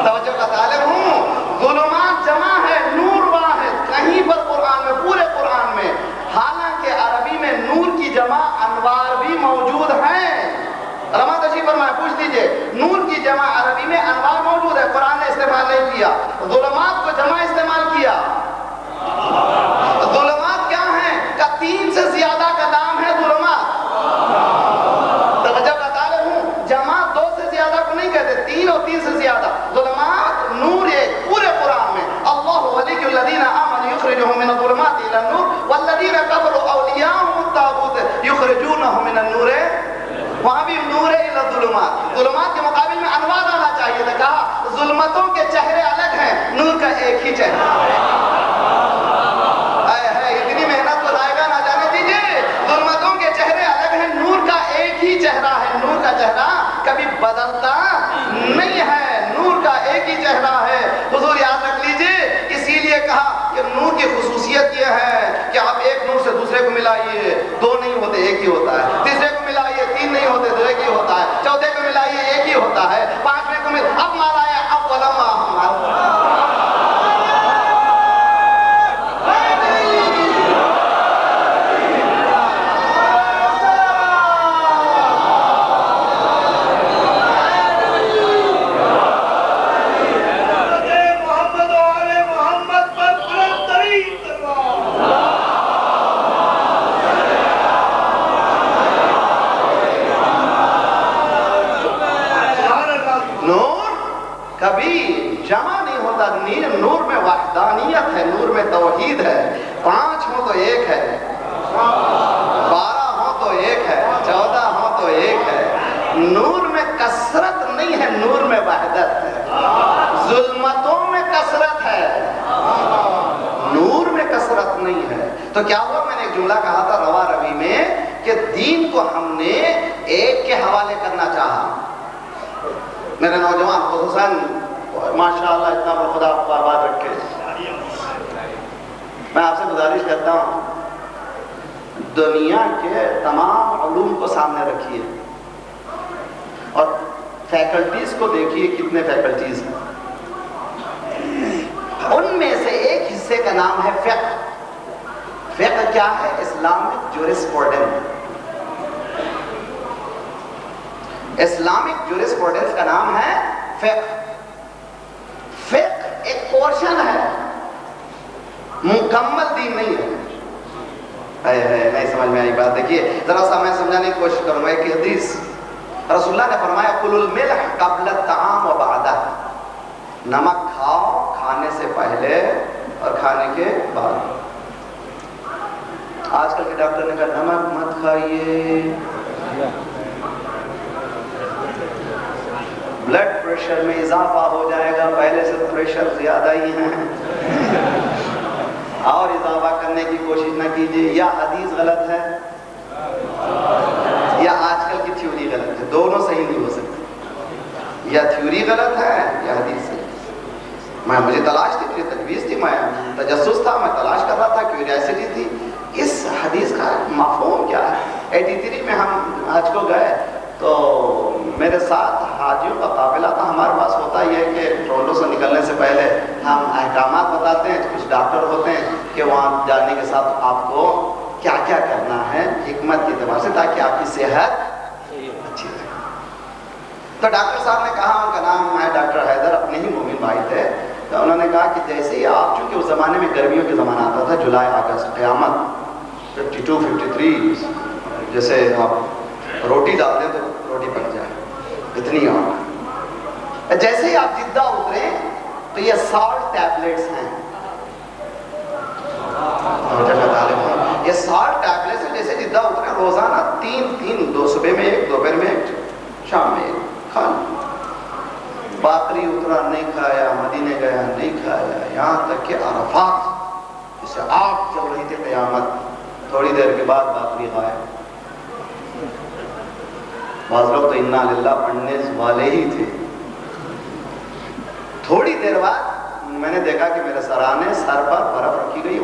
توجہ کا طالب ہوں، ظلمات جمع ہے، نور واحد. کہیں پر قرآن میں، پورے قرآن میں، حالانکہ عربی میں نور کی جمع انوار بھی موجود ہیں. علماء تشریف فرمائے، پوچھ دیجئے، نور کی جمع عربی میں انوار موجود ہے، قرآن نے استعمال نہیں کیا. ظلمات کو جمع استعمال کیا. ظلمات کیا ہیں؟ کہ 3 سے زیادہ کا نام ہے ظلمات. توجہ کا طالب ہوں، جمع 2 سے زیادہ کو نہیں کہتے، 3 اور 3 سے زیادہ. ظلمات نور ایک، پورے قرآن میں اللہ ولی الذین آمنوا یخرجہم من الظلمات الی النور والذین کفروا اولیاءہم الطاغوت یخرجونہم من النور. وہاں بھی نور الی الظلمات. ظلمات کے مقابل میں انوار آنا چاہیے تھا. کہا ظلمتوں کے چہرے الگ ہیں، نور کا ایک ہی چہرہ ہے. اتنی محنت کو ضائع نہ جانے دیجیے. ظلمتوں کے چہرے الگ ہیں، نور کا ایک ہی چہرہ ہے. نور کا چہرہ کبھی بدلتا نہیں ہے، نور کا ایک ہی چہرہ ہے. حضور یاد رکھ لیجیے، اسی لیے کہا کہ نور کی خصوصیت یہ ہے کہ آپ ایک نور سے دوسرے کو ملائیے، 2 نہیں ہوتے، ایک ہی ہوتا ہے. تیسرے کو ملائیے، 3 نہیں ہوتے، 2 ایک ہی ہوتا ہے. چوتھے کو ملائیے، ایک ہی ہوتا ہے. 5ویں کو ملائیے، اب مالایا اب ولما نور میں وحدانیت ہے، نور میں توحید ہے. 5 ہو تو ایک ہے، 12 ہو تو ایک ہے، 14 ہو تو ایک ہے. نور میں کثرت نہیں ہے، نور میں وحدت ہے. ظلمتوں میں کثرت ہے، نور میں کثرت نہیں ہے. تو کیا ہوا؟ میں نے ایک جملہ کہا تھا روا روی میں کہ دین کو ہم نے ایک کے حوالے کرنا چاہا. میرے نوجوان خصوصاً ماشاءاللہ اتنا خدا آپ کو آباد رکھے، میں آپ سے گزارش کرتا ہوں دنیا کے تمام علوم کو سامنے رکھیے اور فیکلٹیز کو دیکھیے، کتنے فیکلٹیز ہیں. ان میں سے ایک حصے کا نام ہے فقہ. فقہ کیا ہے؟ Islamic jurisprudence. اسلامک جورسپروڈنس کا نام ہے فقہ. فقہ ایک پورشن ہے، مکمل دین نہیں ہے. نہیں سمجھ میں آئی بات؟ دیکھیے ذرا سا میں سمجھانے کی کوشش کروں گا. ایک حدیث رسول اللہ نے فرمایا کلوا الملح قبل الطعام وبعدہ. نمک کھاؤ کھانے سے پہلے اور کھانے کے بعد. آج کل کے ڈاکٹر نے کہا نمک مت کھائیے، بلڈ پریشر میں اضافہ ہو جائے گا، پہلے سے پریشر زیادہ ہی ہے. اور اضافہ کرنے کی کوشش نہ کیجیے. یا حدیث غلط ہے یا آج کل کی تھیوری غلط ہے، دونوں صحیح نہیں ہو سکتے. یا تھیوری غلط ہے یا حدیث صحیح. مجھے تلاش تھی، مجھے تجویز تھی، میں تجسس تھا، میں تلاش کر رہا تھا، کیوریاسٹی تھی اس حدیث کا مفہوم کیا ہے. 83 میں ہم حج کو گئے تو میرے ساتھ حاجیوں کا قافلہ تھا. ہمارے پاس ہوتا یہ ہے کہ ٹورنٹو سے نکلنے سے پہلے ہم احکامات بتاتے ہیں. کچھ ڈاکٹر ہوتے ہیں کہ وہاں جانے کے ساتھ آپ کو کیا کیا کرنا ہے حکمت کے اعتبار سے تاکہ آپ کی صحت اچھی رہے. تو ڈاکٹر صاحب نے کہا، ان کا نام ہے ڈاکٹر حیدر، اپنے ہی مومن بھائی تھے. تو انہوں نے کہا کہ جیسے ہی آپ، چونکہ اس زمانے میں گرمیوں کے زمانہ آتا تھا، جولائی اگست، قیامت 52 53، جیسے آپ روٹی ڈال دیں تو روٹی پک جائے، اتنی آگ. جیسے ہی آپ جدہ اترے تو یہ سالٹ ٹیبلٹس ہیں. یہ سالٹ ٹیبلٹس ہیں. جیسے جدہ اترے روزانہ تین دو صبح میں ایک, دوپہر میں ایک, شام میں ایک کھانا. باقری اترا نہیں کھایا, مدینے گیا نہیں کھایا, یہاں تک کہ عرفات جسے آگ چل رہی تھی قیامت, تھوڑی دیر کے بعد باقری کھایا. بعض لوگ تو انا للہ پڑھنے والے ہی تھے. تھوڑی دیر بعد میں نے دیکھا کہ میرے سرانے سر پر برف رکھی گئی.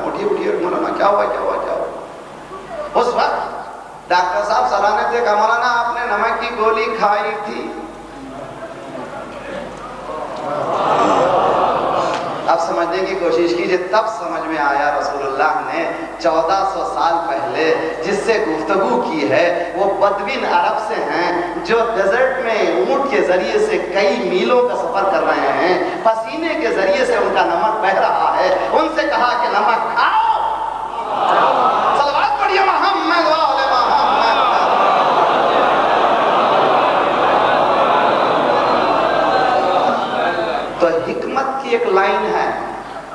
اٹھیے مولانا کیا ہوا کیا ہوا کیا ہوا. اس وقت ڈاکٹر صاحب سرانے دیکھا, مولانا آپ نے نمک کی گولی کھائی تھی. اب سمجھنے کی کوشش کیجئے. تب سمجھ میں آیا رسول اللہ نے 1400 سال پہلے جس سے گفتگو کی ہے وہ بدوین عرب سے ہیں, جو ڈیزرٹ میں اونٹ کے ذریعے سے کئی میلوں کا سفر کر رہے ہیں, پسینے کے ذریعے سے ان کا نمک بہ رہا ہے. ان سے کہا کہ نمک کھاؤ. صلوات پڑھیے محمد وآل محمد. تو حکمت کی ایک لائن ہے,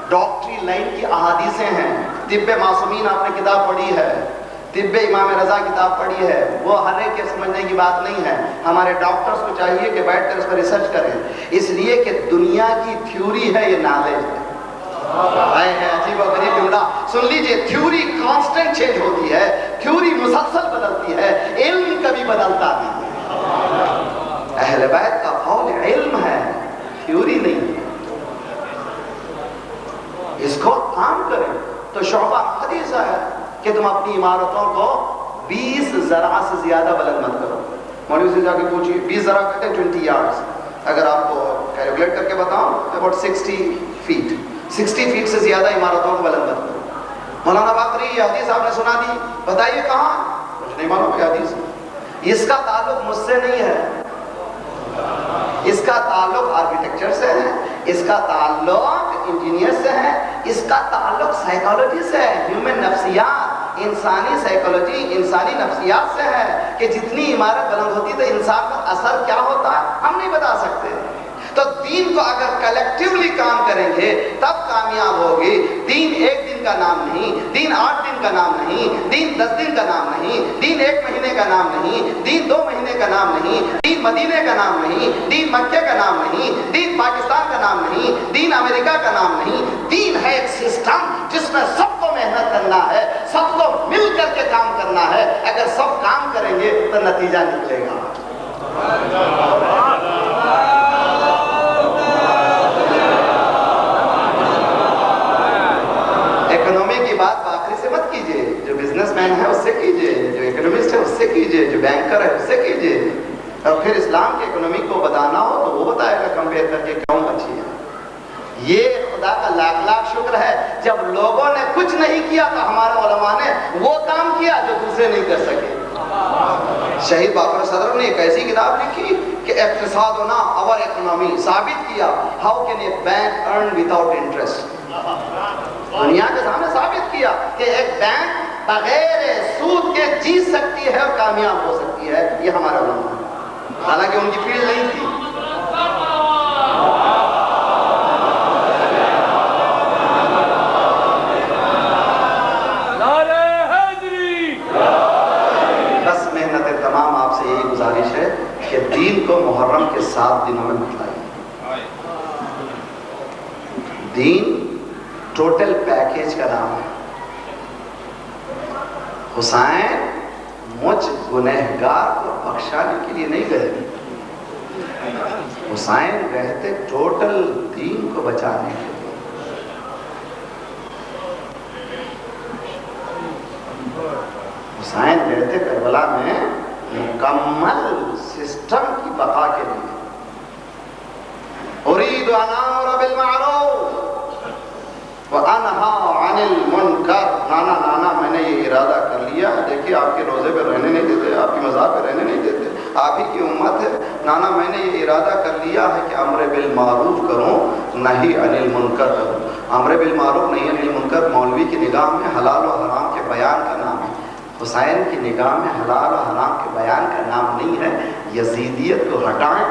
ڈاکٹری لائن کی احادیثیں ہیں. طب معصومین آپ نے کتاب پڑھی ہے, طب امام رضا کتاب پڑھی ہے. وہ ہر ایک کے سمجھنے کی بات نہیں ہے. ہمارے ڈاکٹرز کو چاہیے کہ بیٹھ کر اس پر ریسرچ کریں, اس لیے کہ دنیا کی تھیوری ہے, یہ نالج ہے. عجیب و غریب جملہ سن لیجئے. تھیوری کانسٹنٹ چینج ہوتی ہے, تھیوری مسلسل بدلتی ہے, علم کبھی بدلتا نہیں. اہل بیت کا قول علم ہے, تھیوری نہیں. اس کو عام کریں. تو شعبہ حدیث ہے کہ تم اپنی عمارتوں کو 20 ذرا سے زیادہ بلند مت کرو. مولوی سے جا کے پوچھیے 20 ذرا کہتے ہیں 20 یارڈز. اگر آپ کو کیلکولیٹ کر کے بتاؤں about 60 فیٹ. 60 فیٹ سے زیادہ عمارتوں کو بلند مت کرو. مولانا باقری یہ حدیث آپ نے سنا دی, بتائیے کہاں؟ کچھ نہیں معلوم یہ حدیث. اس کا تعلق مجھ سے نہیں ہے, اس کا تعلق آرکیٹیکچر سے ہے, اس کا تعلق انجینئر سے ہے, اس کا تعلق سائیکالوجی سے ہے, ہیومن نفسیات, انسانی سائیکالوجی, انسانی نفسیات سے ہے کہ جتنی عمارت بلند ہوتی تو انسان پر اثر کیا ہوتا ہے ہم نہیں بتا سکتے. تو دین کو اگر کلیکٹیولی کام کریں گے تب کامیاب ہوگی. دین ایک دن کا نام نہیں, دین 8 دن کا نام نہیں, دین 10 دن کا نام نہیں, دین 1 مہینے کا نام نہیں, دین 2 مہینے کا نام نہیں, دین مدینے کا نام نہیں, دین مکے کا نام نہیں, دین پاکستان کا نام نہیں, دین امریکہ کا نام نہیں. دین ہے ایک سسٹم جس میں سب کو محنت کرنا ہے, سب کو مل کر کے کام کرنا ہے. اگر سب کام کریں گے تو نتیجہ نکلے گا. اکنومی کی بات باقری سے مت کیجئے, جو بزنس مین ہے اس سے کیجئے, جو اکنومسٹ ہے اس سے کیجئے, جو بینکر ہے اس سے کیجئے. اور پھر اسلام کی اکنومی کو بتانا ہو تو وہ بتائے گا کمپیئر کر کے کیوں اچھی ہے. یہ خدا کا لاکھ لاکھ شکر ہے جب لوگوں نے کچھ نہیں کیا تو ہمارے علماء نے وہ کام کیا جو دوسرے نہیں کر سکے. شہید باقر صدر نے ایک ایسی کتاب لکھی کہ اقتصادنا اور اکنومی, ثابت کیا how can a bank earn without interest. دنیا کے سامنے ثابت کیا کہ ایک بینک بغیر سود کے جیت سکتی ہے اور کامیاب ہو سکتی ہے. یہ ہمارے علماء ہے, حالانکہ ان کی فیلڈ نہیں تھی. بس محنت تمام آپ سے یہی گزارش ہے کہ دین کو محرم کے 7 دنوں میں بتلائیے. دین ٹوٹل پیکیج کا نام ہے. حسین مجھ گنہگار کو بخشانے کے لیے نہیں گئے, حسین گئے تھے ٹوٹل دین کو بچانے کے لیے. حسین گئے تھے کربلا میں مکمل سسٹم کی بقا کے لیے. اريد ان امر بالمعروف وانهى عن المنکر. نانا میں نے یہ ارادہ کر لیا, دیکھیے آپ کے روزے پہ رہنے نہیں دیتے, آپ کی مذہب پہ رہنے نہیں دیتے, آپ ہی کی امت ہے. نانا میں نے یہ ارادہ کر لیا ہے کہ امر بالمعروف کروں, نہی عن المنکر کروں. امر بالمعروف نہی عن المنکر مولوی کی نگاہ میں حلال و حرام کے بیان کا نام ہے. حسین کی نگاہ میں حلال و حرام کے بیان کا نام نہیں ہے. یزیدیت کو ہٹائیں.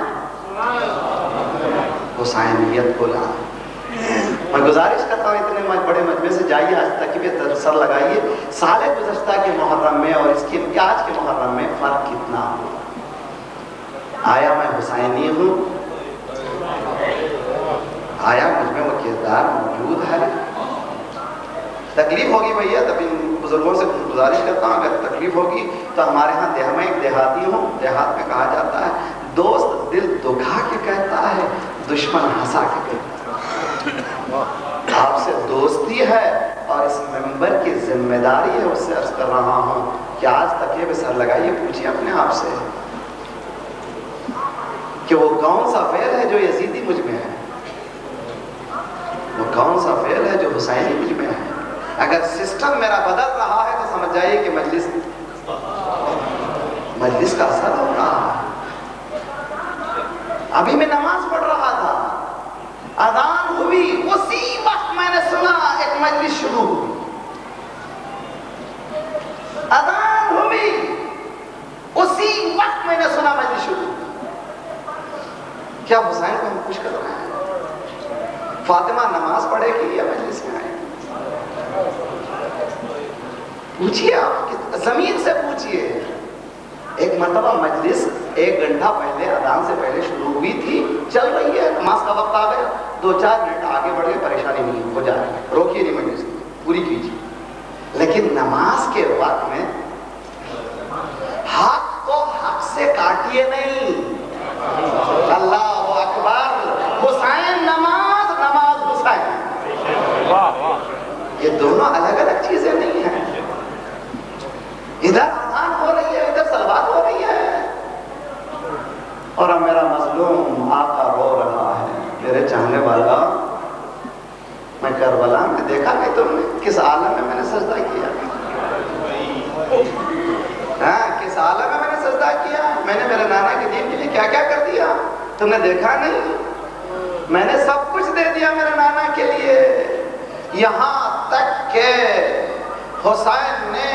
حسینیت کو لائیں۔ میں گزارش کرتا ہوں اتنے بڑے مجمع سے جائیے، آج تک سر لگائیے سال گزشتہ کے محرم میں اور اس کے آج کے محرم میں فرق کتنا ہو۔ آیا میں حسینی ہوں؟ آیا مجھ میں وہ کردار موجود ہے؟ تکلیف ہوگی بھیا، تب ان بزرگوں سے گزارش کرتا ہوں اگر تکلیف ہوگی تو ہمارے ہاں میں ایک دیہاتی ہوں، دیہات میں کہا جاتا ہے دوست دل دکھا کے کہتا ہے، دشمن ہنسا کے کہتا ہے۔ آپ سے دوستی ہے اور اس ممبر کی ذمہ داری ہے، اس سے عرض کر رہا ہوں کہ آج تکیے پہ سر لگائیے، پوچھئے اپنے آپ سے کہ وہ کون سا فعل ہے جو یزیدی مجھ میں ہے، وہ کون سا فعل ہے جو حسینی مجھ میں ہے۔ اگر سسٹم میرا بدل رہا ہے تو سمجھ جائیے کہ مجلس کا اثر ہو رہا ہے۔ ابھی میں نماز پڑھ رہا تھا، اذان ہوئی، اسی وقت میں نے سنا ایک مجلس شروع ہوئی، اذان ہوئی اسی وقت میں نے سنا مجلس شروع ہوئی۔ کیا حسین کو ہم خوش کر رہے ہیں؟ فاطمہ نماز پڑھے گی یا مجلس میں آئے گی؟ پوچھئے، آپ زمین سے پوچھئے۔ ایک مرتبہ مجلس 1 گھنٹہ پہلے اذان سے پہلے شروع ہوئی تھی، چل رہی ہے، نماز کا وقت آ گیا، 2-4 منٹ آگے بڑھ گئے، پریشانی نہیں ہو جا رہی ہے، روکیے نہیں مجلس پوری کیجیے۔ لیکن نماز کے وقت میں حق کو حق سے کاٹیے نہیں۔ اللہ اکبر، حسین نماز، نماز حسین، یہ دونوں الگ الگ چیزیں نہیں ہیں۔ ادھر اذان ہو رہی ہے، ادھر صلوات ہو رہی ہے، اور اب میرا مظلوم آقا رو رہا ہے۔ میرے چاہنے والا، میں کربلا میں دیکھا کہ تم نے کس عالم میں نے سجدہ کیا، کس عالم میں نے سجدہ کیا، میں نے میرے نانا کے دین کے لیے کیا کیا کر دیا، تم نے دیکھا نہیں؟ میں نے سب کچھ دے دیا میرے نانا کے لیے، یہاں تک کہ حسین نے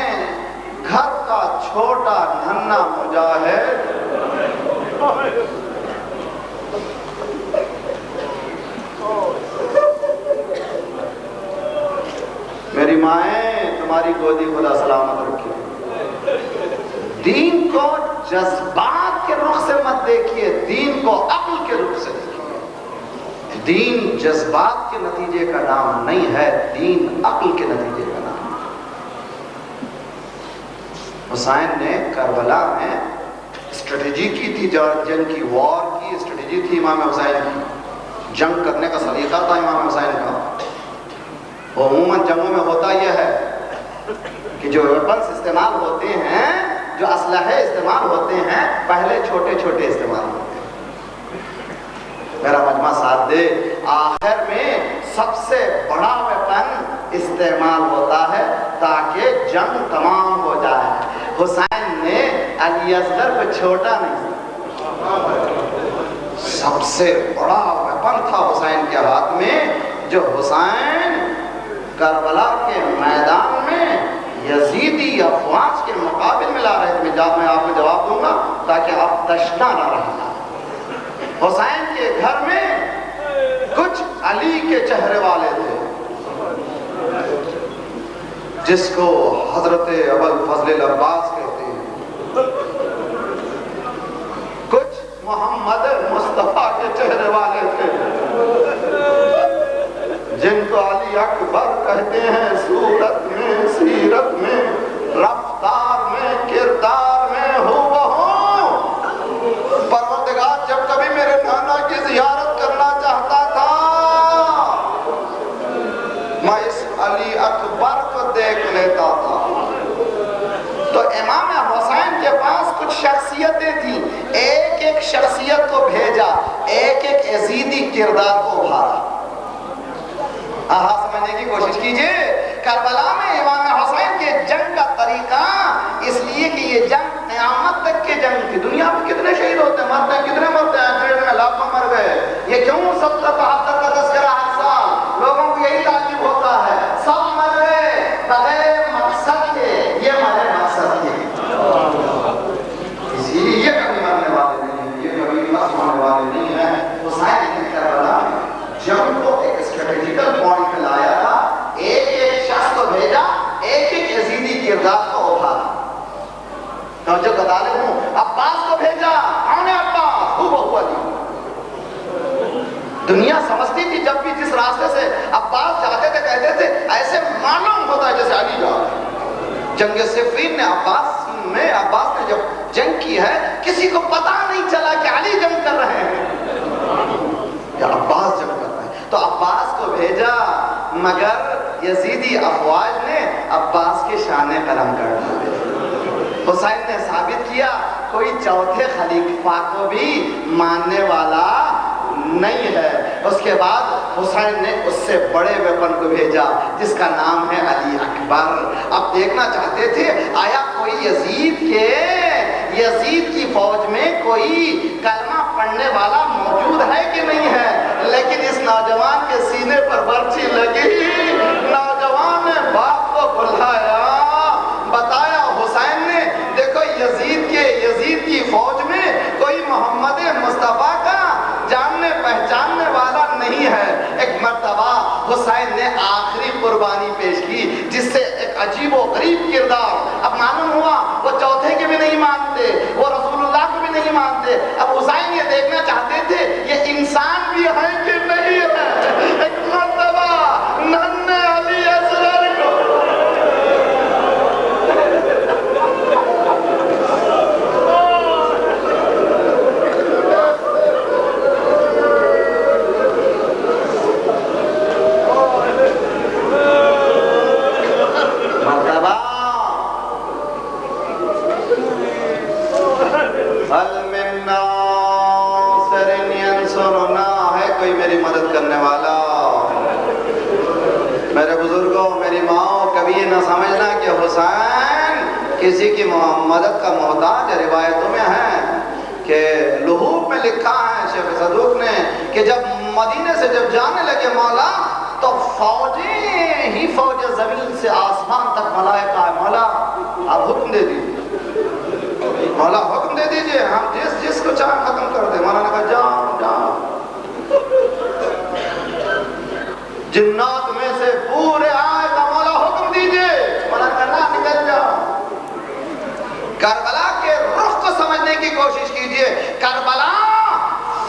گھر کا چھوٹا ننھا مجاہد میری مائیں تمہاری گودی خدا سلامت رکھے۔ دین کو جذبات کے رخ سے مت دیکھیے، دین کو عقل کے رخ سے دیکھیے۔ دین جذبات کے نتیجے کا نام نہیں ہے، دین عقل کے نتیجے کا نام ہے۔ حسین نے کربلا میں اسٹریٹجی کی تھی، جنگ کی، وار کی اسٹریٹجی تھی امام حسین کی، جنگ کرنے کا سلیقہ تھا امام حسین کا۔ عموماً جنگوں میں ہوتا یہ ہے کہ جو ویپنز استعمال ہوتے ہیں، جو اسلحے استعمال ہوتے ہیں، پہلے چھوٹے چھوٹے استعمال ہوتے ہیں۔ میرا مجمع ساتھ دے، آخر میں سب سے بڑا ویپن استعمال ہوتا ہے تاکہ جنگ تمام ہو جائے۔ حسین نے علی اصغر کو چھوٹا نہیں، سب سے بڑا ویپن تھا حسین کے ہاتھ میں، جو حسین کربلا کے میدان میں یزیدی افواج کے مقابل میں لا رہے تھے۔ میں آپ کو جواب دوں گا تاکہ آپ تشنا نہ رہنا۔ حسین کے گھر میں کچھ علی کے چہرے والے تھے، جس کو حضرت ابوالفضل العباس کہتے ہیں، کچھ محمد مصطفیٰ کے چہرے والے تھے، جن کو علی اکبر کہتے ہیں، صورت میں، سیرت میں، رفتار میں، کردار میں ہو بہو۔ پروردگار جب کبھی میرے نانا کی زیارت کرنا چاہتا تھا، میں اس علی اکبر کو دیکھ لیتا تھا۔ تو امام حسین کے پاس کچھ شخصیتیں تھیں، ایک ایک شخصیت کو بھیجا، ایک ایک یزیدی کردار کو ابھارا۔ سمجھنے کی کوشش کیجئے، کربلا میں امام حسین کے جنگ کا طریقہ، اس لیے کہ یہ جنگ قیامت تک کے جنگ تھی۔ دنیا میں کتنے شہید ہوتے ہیں، مرتے ہیں، کتنے مرتے ہیں، ایکسیڈنٹ میں لاکھوں مر گئے۔ یہ کیوں 70-72 کا تذکرہ ہر سال؟ لوگوں کو یہی تعجب ہوتا ہے، سب مر گئے بغیر مقصد کے، یہ مرے مقصد کے، اسی لیے یہ کبھی مرنے والے نہیں ہیں، یہ کبھی بس ہونے والے نہیں ہیں۔ حسین نے کربلا مختلف پوائنٹ پہ لایا تھا، ایک ایک شخص کو بھیجا، ایک ایک یزیدی کردار کو اٹھایا. میں جو بتا رہا ہوں، عباس کو بھیجا، کون ہے عباس؟ ہو علی. دنیا سمجھتی تھی جب بھی جس راستے سے عباس جاتے تھے کہتے تھے ایسے معلوم ہوتا ہے جیسے علی جا رہے ہیں. جنگ صفین نے عباس نے جب جنگ کی ہے کسی کو پتا نہیں چلا کہ علی جنگ کر رہے ہیں یا عباس جنگ کر رہے ہیں. تو عباس کو بھیجا، مگر یزیدی افواج نے عباس کے شان کرم کر دیا. حسین نے ثابت کیا کوئی چوتھے خلیفہ کو بھی ماننے والا نہیں ہے. اس کے بعد حسین نے اس سے بڑے ویپن کو بھیجا جس کا نام ہے علی اکبر. اب دیکھنا چاہتے تھے آیا کوئی یزید کی فوج میں کوئی کلمہ پڑھنے والا موجود ہے کہ نہیں ہے. لیکن اس نوجوان کے سینے پر برچھی لگی. نوجوان نے باپ کو بلایا، بتایا حسین نے دیکھو یزید کی فوج میں کوئی محمد مصطفیٰ کا جاننے پہچاننے والا نہیں ہے. ایک مرتبہ حسین نے آخری قربانی پیش کی جس سے ایک عجیب و غریب کردار. اب معلوم ہوا وہ چوتھے کے بھی نہیں مانتے، وہ رسول اللہ کو بھی نہیں مانتے. اب حسین یہ دیکھنا چاہتے تھے یہ انسان بھی ہے کہ نہیں ہے. ایک مرتبہ ننھے علی اصغر کو کسی کی مدد کا محتاج. روایتوں میں ہے کہ لحوف میں لکھا ہے شیخ صدوق نے کہ جب مدینے سے جب جانے لگے مولا تو فوجیں ہی فوج زمین سے آسمان تک ملائکہ ہے. مولا آپ حکم دے دیجیے، مولا حکم دے دیجیے، ہم جس کو چاہیں ختم کر دیں. مولا نے کہا جاؤ. جنات میں سے پورے آئے گا، مولا حکم دیجیے. مولا نے کہا نکل جاؤ. کربلا کے رخ کو سمجھنے کی کوشش کیجئے. کربلا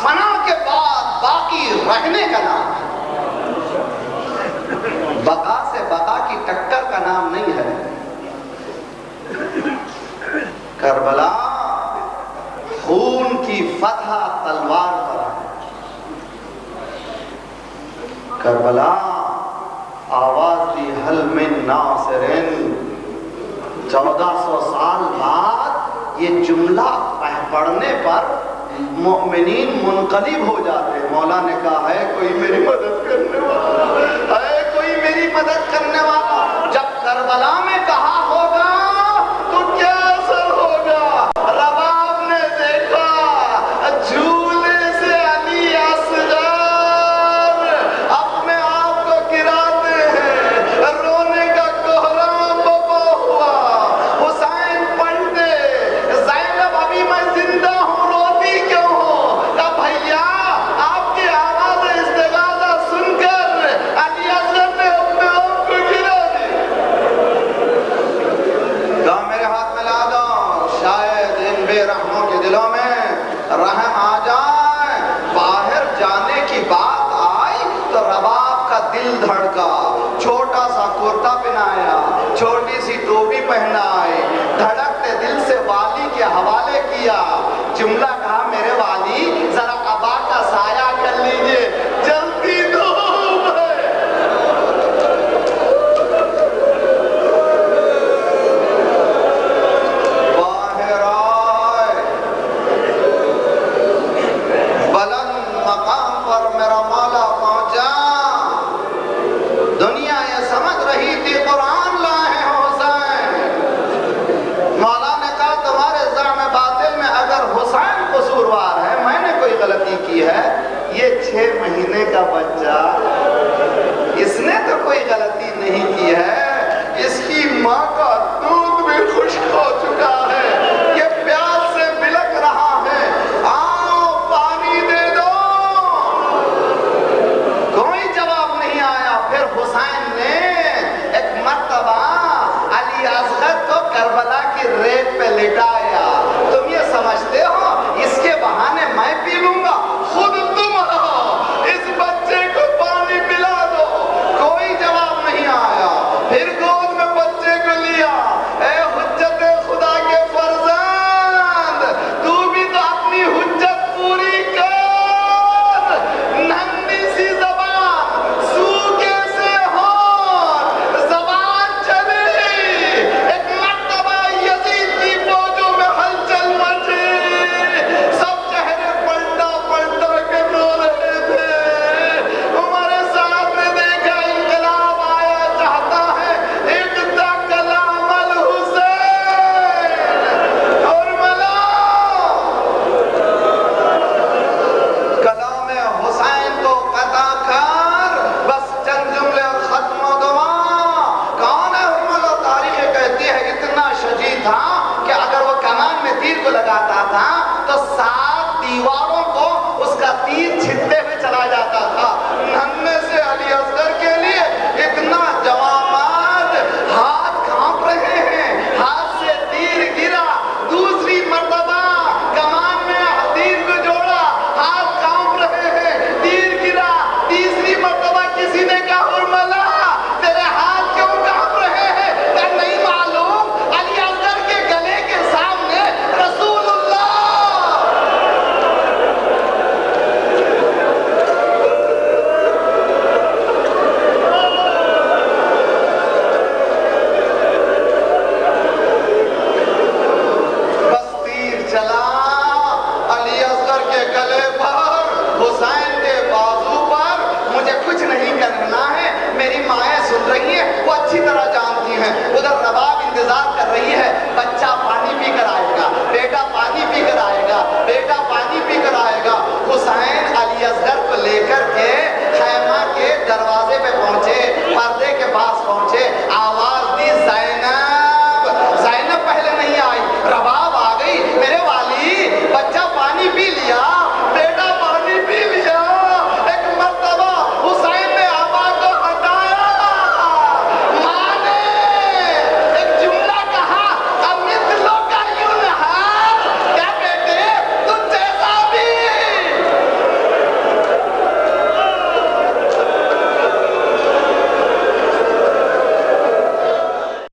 فنا کے بعد باقی رہنے کا نام ہے. بقا سے بقا کی ٹکر کا نام نہیں ہے. کربلا خون کی فتح تلوار پر ہے. کربلا آواز دی حل من ناصرین. 1400 سال بعد یہ جملہ پڑھنے پر مؤمنین منقلب ہو جاتے. مولا نے کہا ہے کوئی میری مدد کرنے والا، ہے کوئی میری مدد کرنے والا. جب کربلا میں کہا ہوگا تو کیا اثر ہوگا. رباب نے دیکھا جھولے سے علی اصغر اپنے آپ کو گراتے ہیں، رونے کا کوہرام بپا ہوا. حسین پلٹے، زینب ابھی میں زندہ ہوں، روتی کیوں ہوں؟ کہا بھیا آپ کی آواز استغاثہ سن کر علی اصغر نے اپنے آپ کو گرا دی. کہا میرے ہاتھ میں لا دو، شاید ان بے رحموں کے دلوں میں رحم آ جائے. باہر جانے کی بات آئی تو رباب کا دل دھڑکا. چھوٹا سا کرتا پہنایا، چھوٹی سی ٹوپی پہنائے، دھڑکتے دل سے والی کے حوالے کیا. جملہ کہا میرے والی ذرا ابا کا سایہ کر لیجئے، جلدی دھوپ ہے. باہر آئے، بلند مقام پر میرا مولا پہنچا. دنیا یہ سمجھ رہی تھی قرآن لائے حسین. مولا نے کہا تمہارے زعم باطل میں اگر حسین قصوروار ہے، میں نے کوئی غلطی کی ہے، یہ 6 مہینے کا بچہ